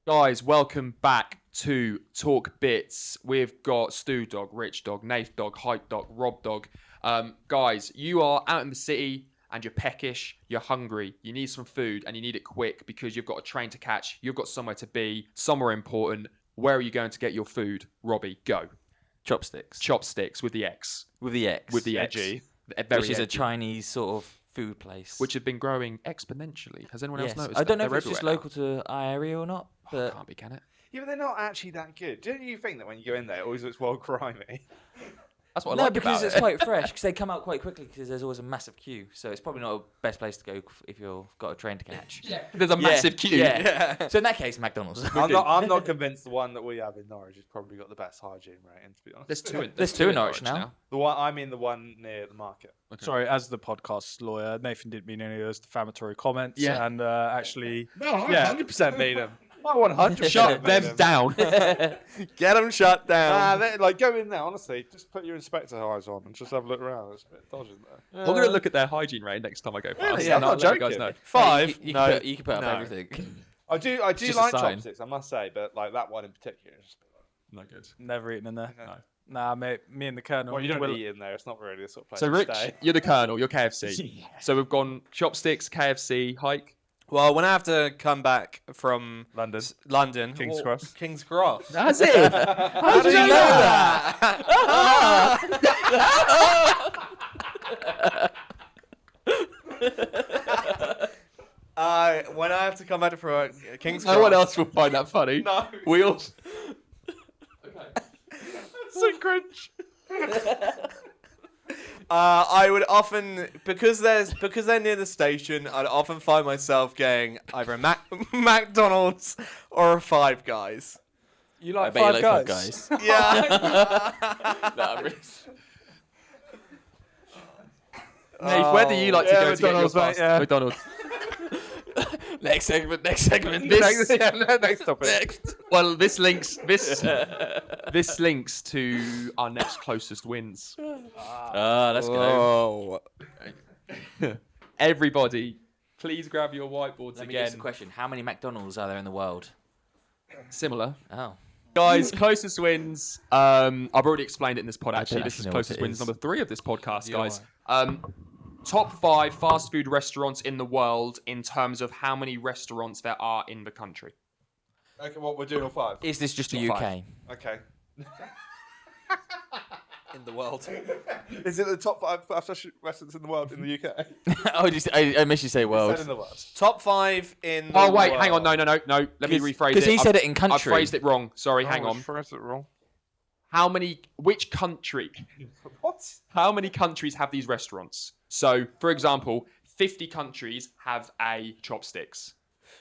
Guys, welcome back to Talk Bits. We've got Stu Dog, Rich Dog, Nath Dog, Hype Dog, Rob Dog. Guys, you are out in the city and you're peckish, you're hungry, you need some food and you need it quick because you've got a train to catch, you've got somewhere to be, somewhere important. Where are you going to get your food? Robbie, go. Chopsticks. Chopsticks with the X. With the X. With the Edgy. X. Very which is a edgy. Chinese sort of food place. Which have been growing exponentially. Has anyone else Yes. noticed I don't that? know if They're it's just everywhere local to our area or not, now. Oh, but can't be, can it? Yeah, but they're not actually that good. Don't you think that when you go in there, it always looks well grimy? That's what I no, like because about it's it. quite fresh. Because they come out quite quickly. Because there's always a massive queue. So it's probably not the best place to go if you've got a train to catch. There's a massive queue. Yeah. So in that case, McDonald's. I'm not convinced the one that we have in Norwich has probably got the best hygiene rating, to be honest. There's two in Norwich now. The one near the market. Okay. Sorry, as the podcast lawyer, Nathan didn't mean any of those defamatory comments. Yeah. And actually, No, I Yeah. 100% mean them. I 100% Shut mean them down. Get them shut down. Like, go in there, honestly. Just put your inspector eyes on and just have a look around. It's a bit dodgy there. I'm going to look at their hygiene rate next time I go past. Yeah, and I'm I'll not let you guys joking. know. 5. You no. you can put up no. everything. I do Just a like sign. chopsticks, I must say, but like that one in particular. Is just No good. never eaten in there. No. Nah, mate, me and the Colonel. well, you don't will- eat in there. It's not really the sort of place So, to Rich, stay. you're the Colonel, you're KFC. So we've gone chopsticks, KFC, hike. Well, when I have to come back from London. London, King's Cross. King's Cross. That's it. How did you know that? When I have to come back from King's Cross. No one else will find that funny. No. We all. So cringe. I would often because they're near the station. I'd often find myself getting either a McDonald's or a Five Guys. You I like bet you Five like Guys? Five Guys. Yeah. No, I'm really- Nate, where do you like to yeah, go to get your McDonald's, mate, fast? yeah. McDonald's. Next segment. Next topic. Next. Well, this links to our next closest wins. Let's go. Oh. Everybody, please grab your whiteboards Let me ask again. the question: how many McDonald's are there in the world? Similar. Oh, Guys, closest wins. I've already explained it in this pod. I Actually, don't this is actually know what closest it wins is. number 3 of this podcast, Yeah, guys. Top 5 fast food restaurants in the world in terms of how many restaurants there are in the country. Okay, what we're doing all 5. is this just the Top UK? Okay. In the world. Is it the top 5 fast food restaurants in the world in the UK? Oh, I missed you say Said world. in the world. Top 5 in the Oh wait, world. hang on, no. Let me rephrase it. Because he said I've- it in I country. phrased it wrong. Sorry, hang Oh, on. I phrased it wrong. Which country? What? How many countries have these restaurants? So, for example, 50 countries have a chopsticks.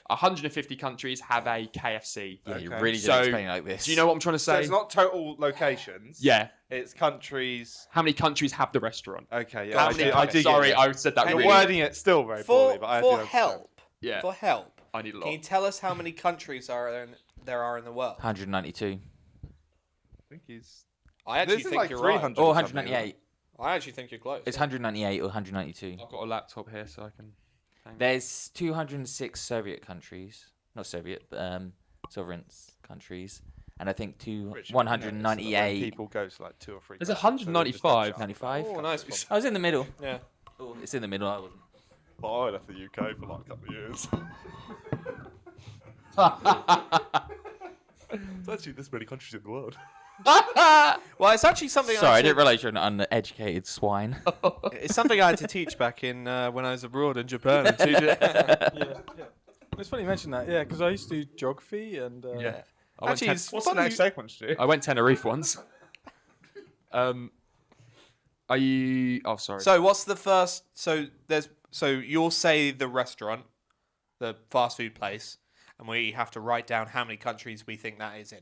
150 countries have a KFC. Yeah, you Okay. really did So, explain it like this. Do you know what I'm trying to So say? it's not total locations. Yeah. It's countries. How many countries have the restaurant? Okay, yeah. How I many- do, I do Sorry, get it. I said that And You're really. wording it still very poorly, but I do For understand. help. Yeah, For help. I need a Can you lot. tell us how many countries there are in the world? 192. I think he's. I actually This is think like you're 300 Or or something, 198. right. I actually think you're close. It's 198 or 192. I've got a laptop here, so I can. hang on. There's 206 Soviet countries. Not Soviet, but sovereign countries. And I think Richard, 198. People go to like 2 or 3. There's countries, so they're just 195. not 95. Oh, nice. I was in the middle. Yeah. Oh, it's in the middle. I wasn't. But I left the UK for like a couple of years. There's actually this many countries in the world. Well, it's actually something. Sorry, I didn't realise you're an uneducated swine. It's something I had to teach back in when I was abroad in Japan. And teach it. Yeah. It's funny you mention that. Yeah, because I used to do geography and. Yeah. Actually, it's What's the funny. next segment, Stu? I went Tenerife once. Are you? Oh, sorry. So what's the first? So you'll say the restaurant, the fast food place, and we have to write down how many countries we think that is in.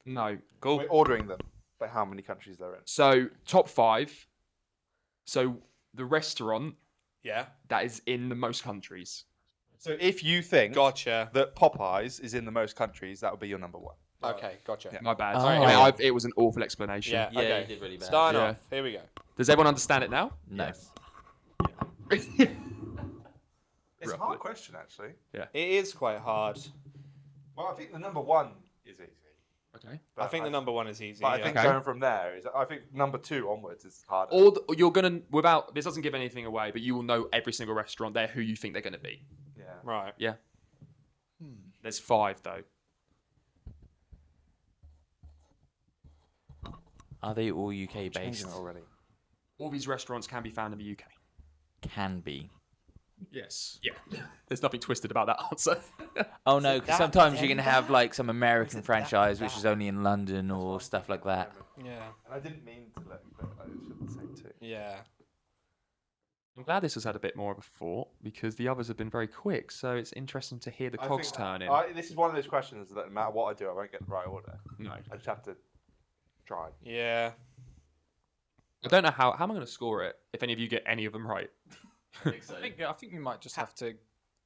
no. Cool. We're ordering them by how many countries they're in. So top 5. So the restaurant Yeah. that is in the most countries. So if you think Gotcha. that Popeyes is in the most countries, that would be your number 1. Okay. Gotcha. My bad. Oh. Sorry, Yeah. it was an awful explanation. Yeah. Yeah, okay. you did really bad. Starting Yeah. off. Here we go. Does everyone understand it now? No. It's a hard question, actually. It is quite hard. Well, I think the number 1 is easy. Okay. I think the number 1 is easy. But I yeah. think Okay. going from there is. I think number 2 onwards is harder. Or you're gonna without this doesn't give anything away, but you will know every single restaurant there who you think they're gonna be. Yeah. Right. There's 5 though. Are they all UK based? Changing it already. All these restaurants can be found in the UK. Can be. Yes. Yeah. There's nothing twisted about that answer. Oh no, it because that, sometimes you then can have that? like some American that, franchise which that? is only in London or stuff like that. Yeah. And I didn't mean to let you, but I shouldn't say 2. Yeah. I'm glad this has had a bit more of a thought because the others have been very quick. So it's interesting to hear the cogs turning. This is one of those questions that no matter what I do, I won't get the right order. No. I just have to try. Yeah. I don't know how am I going to score it if any of you get any of them right. I think you might just have to.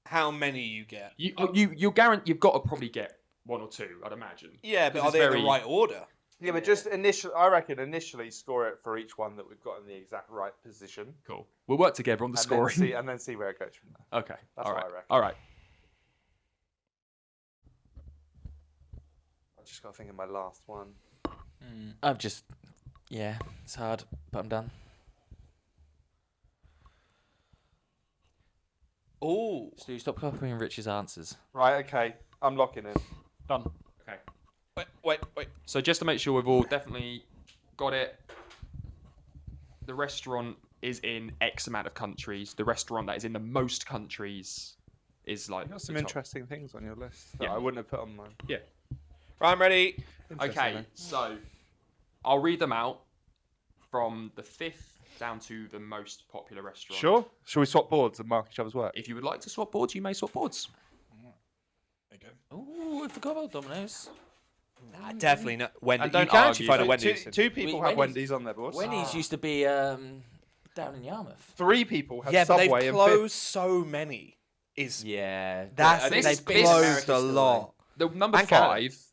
How many you get? You'll guarantee you've got to probably get 1 or 2, I'd imagine. Yeah, but 'Cause are it's they in very- the right order? Yeah, but just initially, I reckon initially score it for each one that we've got in the exact right position. Cool. We'll work together on the scoring. And then see where it goes from there. Okay. That's all what right. I reckon. All right. I just got to think of my last one. I've just, yeah, it's hard, but I'm done. Oh. Stu, stop copying Rich's answers. Right, okay. I'm locking in. Done. Okay. Wait. So just to make sure we've all definitely got it, the restaurant is in X amount of countries. The restaurant that is in the most countries is like You got some the top. interesting things on your list that Yeah. I wouldn't have put on mine. Right, I'm ready. Okay, so I'll read them out from the 5th down to the most popular restaurant. Sure. Shall we swap boards and mark each other's work? If you would like to swap boards, you may swap boards. There you go. Oh, I forgot about Domino's. Nah, definitely not. Wendy. And don't You can actually argue. find a Two, Wendy's. two people have Wendy's- Wendy's on their boards. Wendy's used to be down in Yarmouth. 3 people have Yeah, but Subway they've and closed so many. Yeah. That's this they've is big closed America's a still lot. The number And Canada. 5,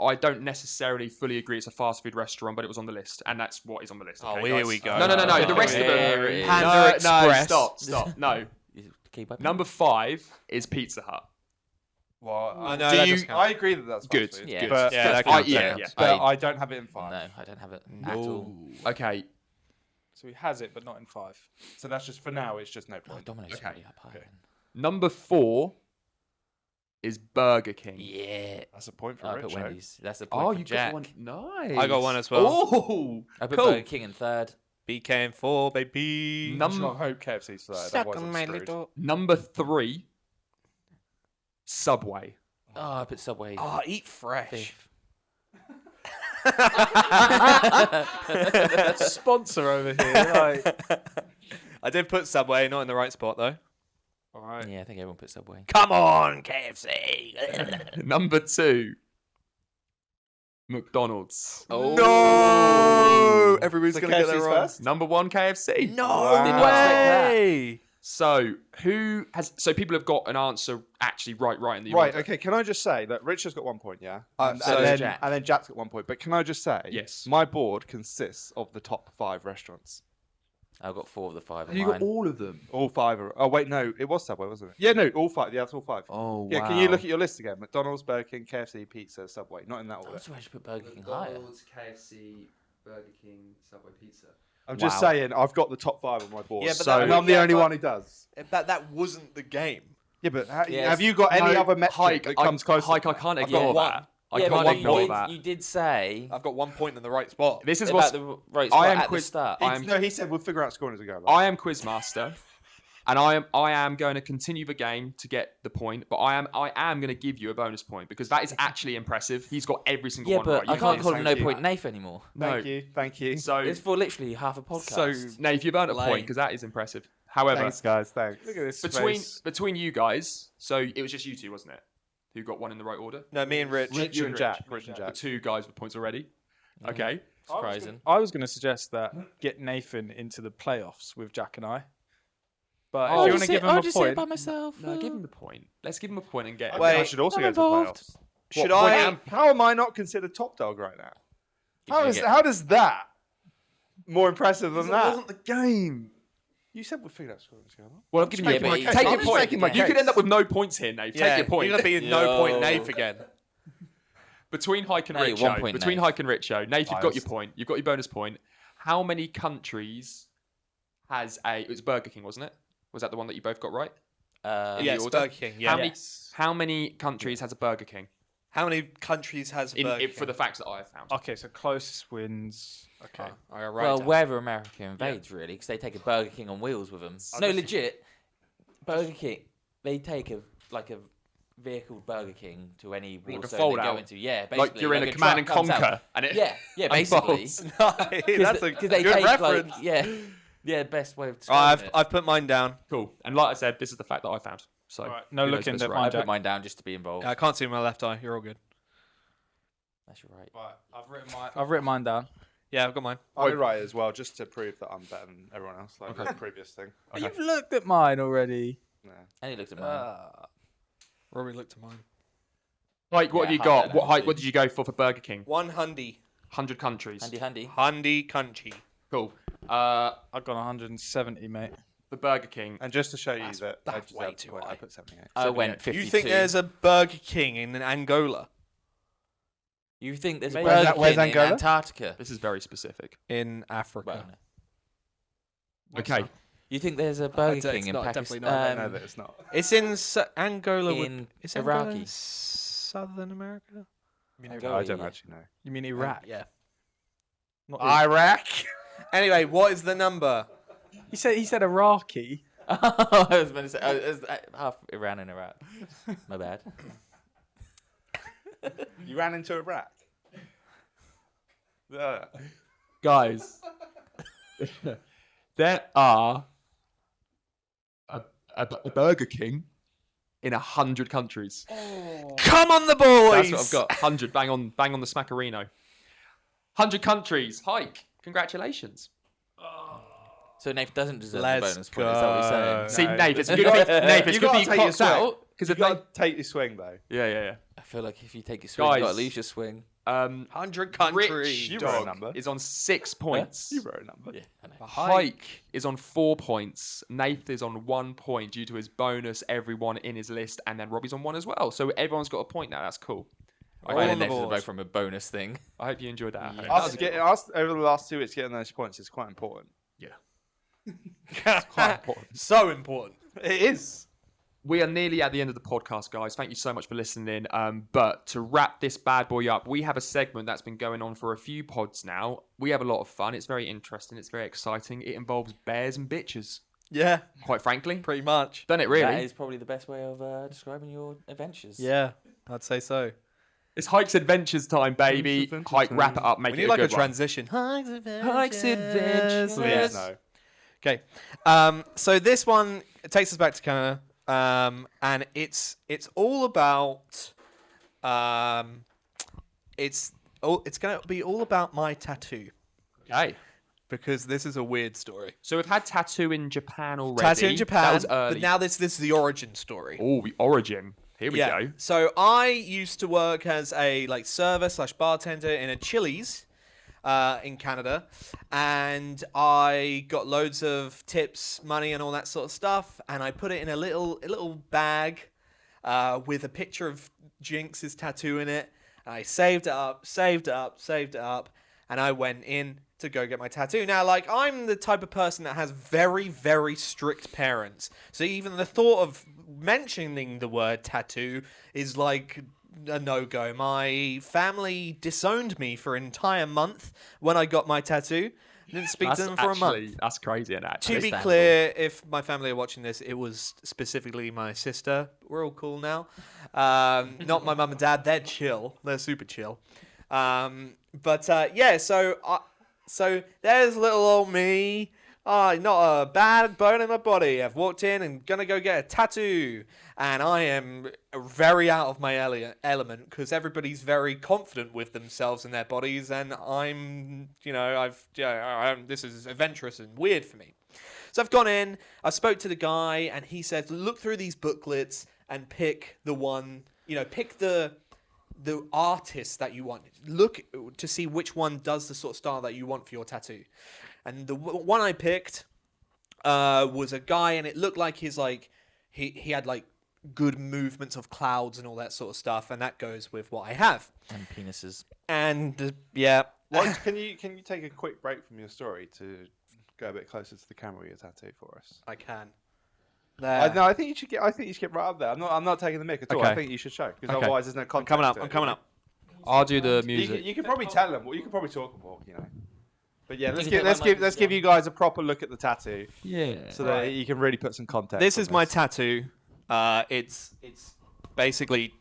I don't necessarily fully agree it's a fast food restaurant, but it was on the list, and that's what is on the list. Oh, okay, here guys? we go. No. The rest of them. There it is. Panda No, Express. stop. No. Keep up. Number 5 is Pizza Hut. Well, I know Do that you- does count. I agree that that's Good. fast food. Yeah. Good. But, Yeah, that I- counts. yeah, that yeah. counts. but I don't have it in 5. No, I don't have it at all. Okay. So he has it, but not in 5. So that's just for now. It's just no Oh, point. Domino's is Okay. really up high. Okay. then. Number 4 is Burger King. Yeah. That's a point for I put Rich. Wendy's. That's a point Oh, for you Jack. got one. Nice. I got one as well. Oh, I put cool. Burger King in 3rd. BK and 4, baby. I should not hope KFC's third. Suck Otherwise on I'm my screwed. little. Number 3, Subway. Oh, I put Subway Oh, eat fresh. 5th. Sponsor over here. Like. I did put Subway, not in the right spot though. All right. Yeah, I think everyone put Subway. Come on, KFC. Number 2, McDonald's. Oh no! Everybody's So gonna get that KFC's wrong. first? Number 1, KFC. No Did not expect way! So who has? So people have got an answer actually right in the Right, order. okay, can I just say that Rich has got 1 point, yeah? so does Jack. And then Jack's got 1 point. But can I just say, Yes. my board consists of the top 5 restaurants. I've got 4 of the 5 of Have you mine. got all of them? All 5 are... Oh, wait, no, it was Subway, wasn't it? Yeah, no, all 5. Yeah, that's all 5. Oh, Yeah, can you look at your list again? McDonald's, Burger King, KFC, Pizza, Subway. Not in that I order. was surprised you put Burger King higher. KFC, Burger King, Subway, Pizza. I'm just Wow. saying, I've got the top 5 on my board. Yeah, but so that- I'm the yeah, only but- one who does. That wasn't the game. Yeah, but Yes. have you got any No, other metric Hike, that comes close? Hike, I can't I've ignore got that. one. I Yeah, can't but ignore you that. did, you did say I've got 1 point in the right spot. This is about what the right I spot am at quiz- the start. No, he said we'll figure out scoring as we go. I am Quizmaster, and I am going to continue the game to get the point, but I am going to give you a bonus point because that is actually impressive. He's got every single Yeah, one but right. I You can't call him No thank you. Point Nath anymore. No. Thank you. So, It's for literally half a podcast. Nate, you've earned a Lame. point because that is impressive. However, Thanks, guys. Thanks. Look at this between space. you guys, so it was just you two, wasn't it? Who got one in the right order? No, me and Rich. Rich You and and Jack. Rich. Rich and The Jack. two guys with points already. Okay. Surprising. I was going to suggest that get Nathan into the playoffs with Jack and I. But Oh, if you want to give him a point, by myself. No, give him the point. Let's give him a point and get. I Wait, think I should also I'm go to the involved. playoffs. Should What, I? how am I not considered top dog right now? You should get- How does that more impressive than It that? wasn't the game. You said we'll figure out scoring as we go. Well, I'm giving you Yeah, a but point. he's Take not your point. making my You could case. end up with no points here, Nate. Yeah, Take your point. You're gonna be no point Yo. Nath again. Between Hike and Hey, 1 Richo, point, between Nate. Hike and Richo, Nate, you've got your Biased. point. You've got your bonus point. How many countries has a? It was Burger King, wasn't it? Was that the one that you both got right? Uh, Yes, order? Burger King. How Yeah. many? How many countries has a Burger King? How many countries has Burger King? For the facts that I have found. okay, so closest wins. Okay. I got right. well, down. wherever America invades, really, because they take a Burger King on wheels with them. No, legit. Burger King, they take a vehicle Burger King to any war Like a zone they fold go out. into. Yeah, basically. Like you're in like a Command and truck comes out. Conquer, and it Yeah, basically. unfolds. That's a Because they good take reference. yeah, best way of Oh, describing it. I've put mine down. Cool. And like I said, this is the fact that I found. So All right, no who knows looking if it's at right. my I Jack. put mine down just to be involved. I can't see my left eye. You're all good. That's your right. Right, I've written mine down. Yeah, I've got mine. I'll be right as well, just to prove that I'm better than everyone else, like the previous thing. Okay. You've looked at mine already. Yeah. And he looked at mine. Rory looked at mine. Hike, what have Yeah, you got? Hike, What Hike? What did you go for Burger King? 100 countries. Handy. country. Cool. I've got 170, mate. The Burger King. And just to show you That's- that that's I way deserve too the point, high. I put 78. I went 52. You think there's a Burger King in Angola? You think there's a Maybe. Burger Where's King in Angola? Antarctica? This is very specific. In Africa. Well, Okay. you think there's a Burger say King it's in not, Pakistan? definitely not. I know that it's not. It's in Angola. in Is Angola Iraqi. in Southern America? Angola, I don't yeah. actually know. You mean Iraq? Yeah. Not Iraq? Anyway, what is the number? He said Iraqi. I was going to say half Iran and Iraq. My bad. You ran into Iraq? Yeah. Guys, there are a Burger King in 100 countries. Come on, the boys! That's what I've got. 100. Bang on the smackerino. 100 countries. Hike. Congratulations. So Nath doesn't deserve Let's the bonus point. Is that what you're go. saying? See, No. Nate, it's good to be, Nate, it's You good gotta to be take your cocked swing. out. Because You if they... got to take your swing, though. Yeah. I feel like if you take your swing, you got Guys. to lose your swing. 100 countries. Rich You wrote a Dog number. is on 6 points. You wrote a number. Yeah, I know. Hike is on 4 points. Nath is on 1 point due to his bonus, everyone in his list, and then Robbie's on 1 as well. So everyone's got a point now. That's cool. I All find on it the next to board. both from a bonus thing. I hope you enjoyed that. Yeah. Us over the last 2 weeks getting those points is quite important. Quite important. So important. It is. We are nearly at the end of the podcast, guys. Thank you so much for listening. But to wrap this bad boy up, we have a segment that's been going on for a few pods now. We have a lot of fun. It's very interesting. It's very exciting. It involves bears and bitches, Yeah, quite frankly. pretty much. Don't it, really? That is probably the best way of describing your adventures. Yeah, I'd say so. It's Hike's Adventures time, baby. Adventures Hike, time. wrap it up. Make We it need a like a good one. transition. Hike's Hike's Adventures. Please, no. Okay, so this one takes us back to Canada, and it's all about it's going to be all about my tattoo Okay. because this is a weird story. So we've had tattoo in Japan already. Tattoo in Japan, That was early. but now this is the origin story. Oh, the origin. Here we go. So I used to work as a server / bartender in a Chili's in Canada, and I got loads of tips, money, and all that sort of stuff, and I put it in a little bag with a picture of Jinx's tattoo in it. And I saved it up, and I went in to go get my tattoo. Now, I'm the type of person that has very, very strict parents. So even the thought of mentioning the word tattoo is a no-go. My family disowned me for an entire month when I got my tattoo. I didn't speak to them for a month. That's crazy, isn't it? To be clear, if my family are watching this, it was specifically my sister. We're all cool now. Not my mum and dad. They're chill. They're super chill. Yeah, so there's little old me. Not a bad bone in my body. I've walked in and gonna go get a tattoo. And I am very out of my element because everybody's very confident with themselves and their bodies. And I'm, this is adventurous and weird for me. So I've gone in, I spoke to the guy, and he said, look through these booklets and pick the one, pick the artist that you want. Look to see which one does the sort of style that you want for your tattoo. And the one I picked was a guy, and it looked like he had like good movements of clouds and all that sort of stuff, and that goes with what I have. And penises. And yeah. Can you take a quick break from your story to go a bit closer to the camera with your tattoo for us? I can. I think you should get. I think you should get right up there. I'm not taking the mic at all. Okay. I think you should show because Okay. otherwise there's no context. I'm coming up. I'll do the music. You can probably tell them. You can probably talk and walk. But yeah, You can take my let's give you guys a proper look at the tattoo Yeah. so that you can really put some context. This on is my tattoo. It's basically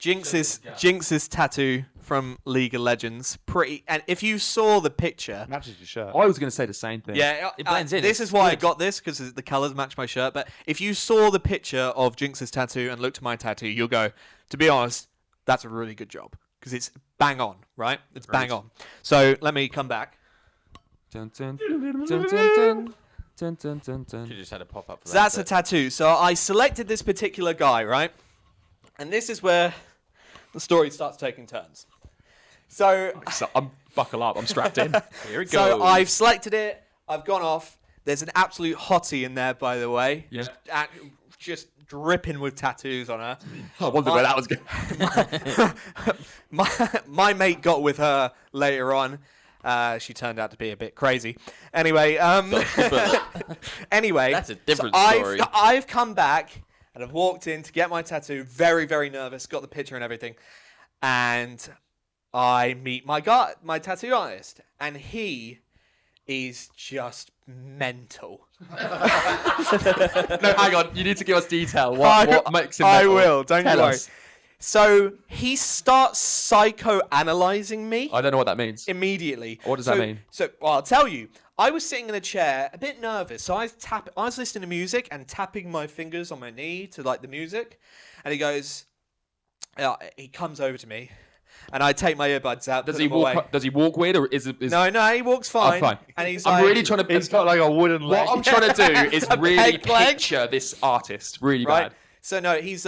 Jinx's tattoo from League of Legends. Pretty, and if you saw the picture, matches your shirt. I was going to say the same thing. yeah, It blends in. This It's is why I good. got this because the colors match my shirt. But if you saw the picture of Jinx's tattoo and looked at my tattoo, you'll go, to be honest, that's a really good job because it's bang on, right? It's bang on. So let me come back. Dun, dun, dun, dun, dun. Dun, dun, dun, dun. You just had a pop up for So that. that's a tattoo. So I selected this particular guy, right? And this is where the story starts taking turns. So I'm buckle up. I'm strapped in. Here it goes. So I've selected it. I've gone off. There's an absolute hottie in there, by the way. Yeah. Just dripping with tattoos on her. I wondered where that was going. My mate got with her later on. She turned out to be a bit crazy. Anyway, That's a different so story. I've come back and I've walked in to get my tattoo. Very, very nervous. Got the picture and everything. And I meet my tattoo artist, and he is just mental. No, hang on. You need to give us detail. What makes him mental? I will. Don't Tell worry. us. So he starts psychoanalyzing me I don't know what that means. immediately. What does that mean? Well, I'll tell you. I was sitting in a chair, a bit nervous. So I was listening to music and tapping my fingers on my knee to like the music. And he goes, he comes over to me, and I take my earbuds out. Does put he them away. walk? Does he walk weird, or is? No, he walks fine. fine. And he's I'm like, really trying to. He's got like a wooden leg. What I'm trying to do is A really peg leg. picture this artist really right. bad. So no, he's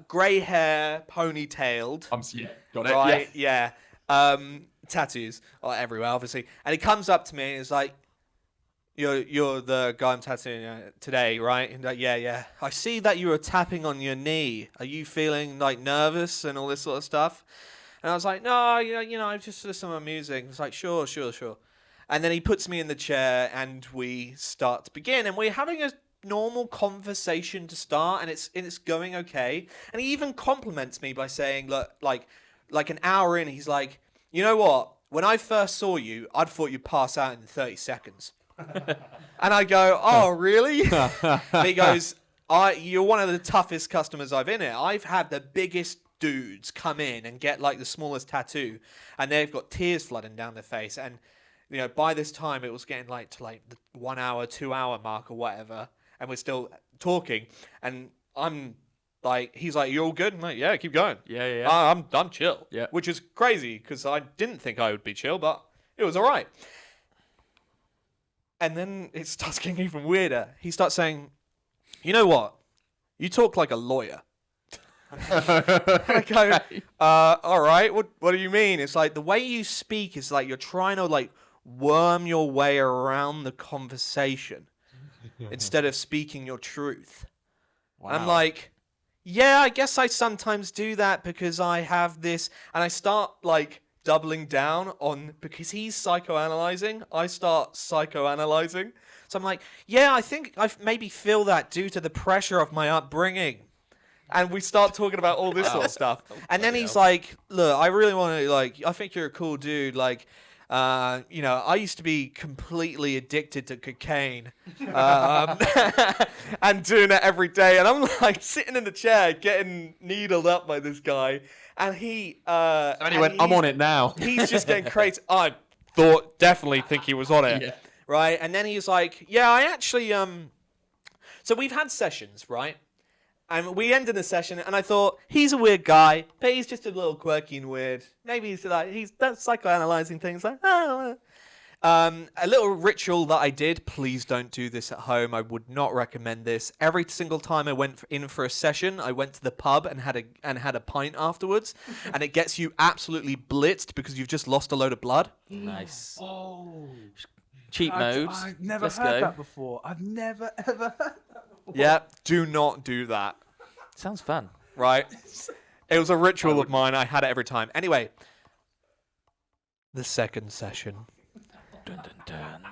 grey hair, ponytailed. Yeah, got it. Right, yeah. Tattoos everywhere, obviously. And he comes up to me and he's like, You're the guy I'm tattooing today, right? And like, yeah. I see that you were tapping on your knee. Are you feeling like nervous and all this sort of stuff? And I was like, no, I just listen to my music. It's like, sure. And then he puts me in the chair and we start to begin. And we're having a normal conversation to start, and it's going okay. And he even compliments me by saying, look, like an hour in, he's like, you know what? When I first saw you, I'd thought you'd pass out in 30 seconds. And I go, oh, really? And he goes, you're one of the toughest customers I've in here. I've had the biggest dudes come in and get like the smallest tattoo, and they've got tears flooding down their face. And by this time, it was getting like to like the 1 hour, 2 hour mark or whatever. And we're still talking, and I'm like, he's like, "You all good?" I'm like, "Yeah, keep going." Yeah. I'm chill. Yeah. Which is crazy because I didn't think I would be chill, but it was all right. And then it starts getting even weirder. He starts saying, "You know what? You talk like a lawyer." I go, "All right. What do you mean?" It's like the way you speak is like you're trying to like worm your way around the conversation. Instead of speaking your truth. Wow. I'm like, yeah, I guess I sometimes do that because I have this, and I start like doubling down on, because he's psychoanalyzing, I start psychoanalyzing. So I'm like, yeah, I think I maybe feel that due to the pressure of my upbringing. And we start talking about all this sort of stuff. And then he's like, look, I really want to, like, I think you're a cool dude. Like, you know, I used to be completely addicted to cocaine and doing it every day. And I'm like sitting in the chair getting needled up by this guy. And he... And he went, I'm on it now. He's just getting crazy. I definitely think he was on it. Yeah. Right? And then he's like, yeah, I actually... So we've had sessions, right? And we ended the session, and I thought, he's a weird guy, but he's just a little quirky and weird. Maybe he's psychoanalyzing things like, oh. A little ritual that I did. Please don't do this at home. I would not recommend this. Every single time I went in for a session, I went to the pub and had a pint afterwards, and it gets you absolutely blitzed because you've just lost a load of blood. Nice. Oh. Cheat mode. I've never Let's heard go. that before. I've never, ever heard that before. Yeah, do not do that. Sounds fun. Right? It was a ritual of mine. I had it every time. Anyway, the second session. Dun, dun, dun.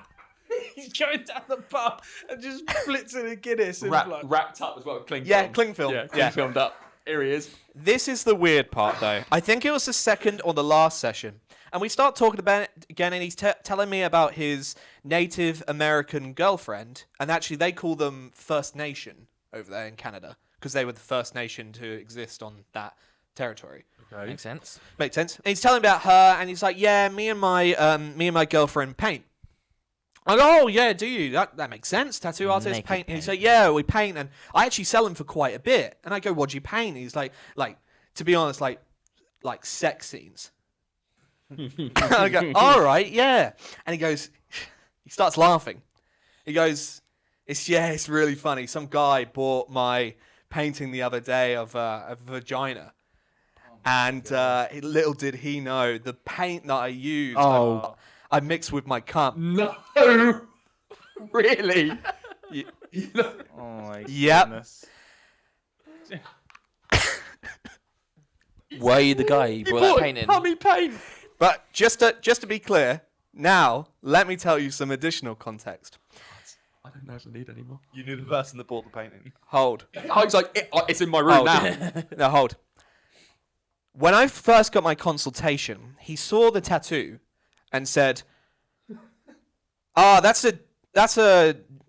He's going down the pub and just blitzing a Guinness. And like, Wrapped up as well. Cling Yeah, film. cling film. Yeah, cling Yeah. filmed up. Here he is. This is the weird part, though. I think it was the second or the last session. And we start talking about it again, and he's telling me about his Native American girlfriend. And actually, they call them First Nation over there in Canada because they were the first nation to exist on that territory. Makes sense. Makes sense. And he's telling me about her, and he's like, "Yeah, me and my girlfriend paint." I go, "Oh yeah, do you? That makes sense. Tattoo artist Naked paint." And he's paint. like, "Yeah, we paint, and I actually sell them for quite a bit." And I go, "What do you paint?" And he's like, to be honest, like sex scenes. And I go, "All right, yeah." And he goes, he starts laughing. He goes, "It's really funny. Some guy bought my painting the other day of a vagina." And little did he know the paint that I used, I mixed with my cum. No. Really? oh my Yep. goodness. Were you the guy who brought that painting? Tummy paint. But just to be clear, now let me tell you some additional context. I don't know if I need any more. You knew the person that bought the painting. Hold. I was like, it's in my room Hold. now. No, hold. When I first got my consultation, he saw the tattoo and said, that's a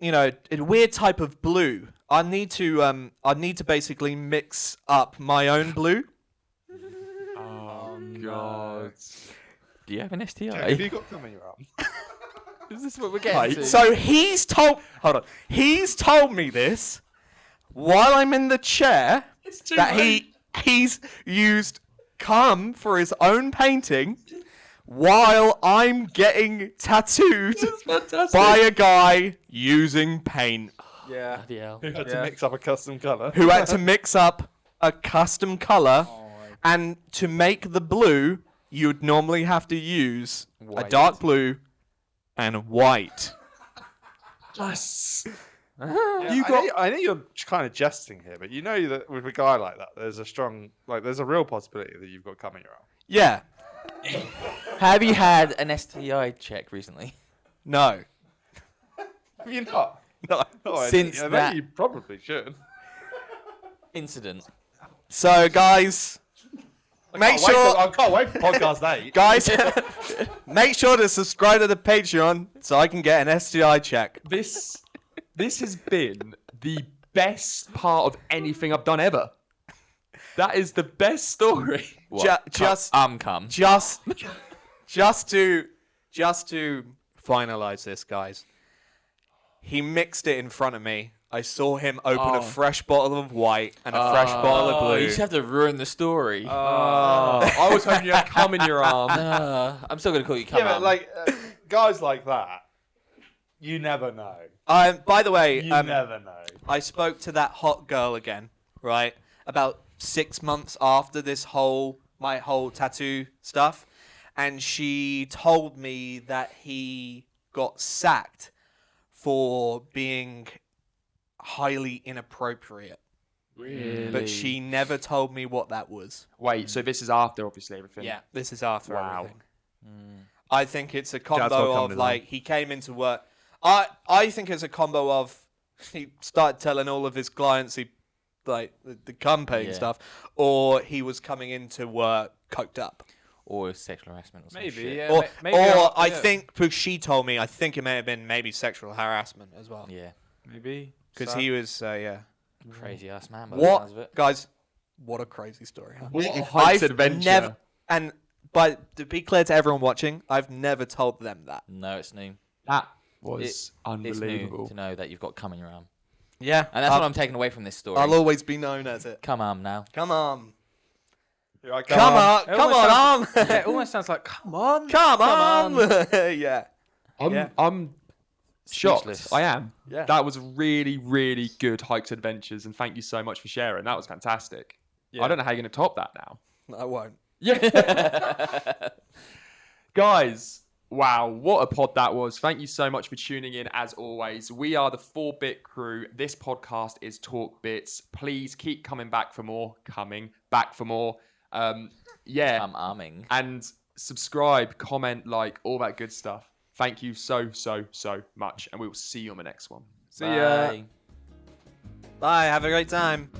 a weird type of blue. I need to basically mix up my own blue." Oh, God. Do you have an STI? Have you got cum in your arm? Is this what we're getting to? So he's told me this while I'm in the chair that he's used cum for his own painting while I'm getting tattooed by a guy using paint Yeah. Bloody hell. Who had Yeah. to mix up a custom colour? who had to mix up a custom color, and to make the blue you'd normally have to use a White. dark blue and white. Yes. I think you're kind of jesting here, but you know that with a guy like that, there's a real possibility that you've got cum in your arm. Yeah. Have you had an STI check recently? No. Have you not? No. I Since think that- you probably should. Incident. So guys, make sure I can't wait for podcast 8. guys make sure to subscribe to the Patreon so I can get an STI check. This has been the best part of anything I've done ever. That is the best story. What? Just cum. just to finalize this, guys. He mixed it in front of me. I saw him open a fresh bottle of white and a fresh bottle of blue. You just have to ruin the story. I was hoping you had cum in your arm. I'm still gonna call you cum. Yeah, but like guys like that, you never know. By the way, You never know. I spoke to that hot girl again, right? About 6 months after my whole tattoo stuff, and she told me that he got sacked for being highly inappropriate. Really? But she never told me what that was. Wait, so this is after obviously everything. Yeah, this is after Wow. everything. I think it's a got combo cum of design. like he came into work. I think it's a combo of he started telling all of his clients he like the campaign Yeah. stuff, or he was coming into work coked up. Or sexual harassment or some Maybe, shit. yeah. Or, maybe I yeah. think, because she told me, I think it may have been maybe sexual harassment as well. Yeah. Maybe. Because So- he was, yeah. Crazy ass man. By the sounds of What? it. Guys, what a crazy story, huh? What a hyped adventure. But to be clear to everyone watching, I've never told them that. No, it's new. That was It's unbelievable. new to know that you've got cum in your arm. Yeah. And that's what I'm taking away from this story. I'll always be known as it. Come on now. Come on. Here I Come on. It Come almost on, arm. sounds- yeah, it almost sounds like, come on. Come on. Yeah. I'm shocked. Speechless. I am. Yeah. That was really, really good hiked adventures, and thank you so much for sharing. That was fantastic. Yeah. I don't know how you're going to top that now. I won't. Yeah. Guys, wow, what a pod that was. Thank you so much for tuning in as always. We are the 4-Bit Crew. This podcast is TalkBits. Please keep coming back for more. Yeah. I'm arming. And subscribe, comment, like, all that good stuff. Thank you so, so, so much. And we will see you on the next one. See ya. Bye. Bye. Have a great time.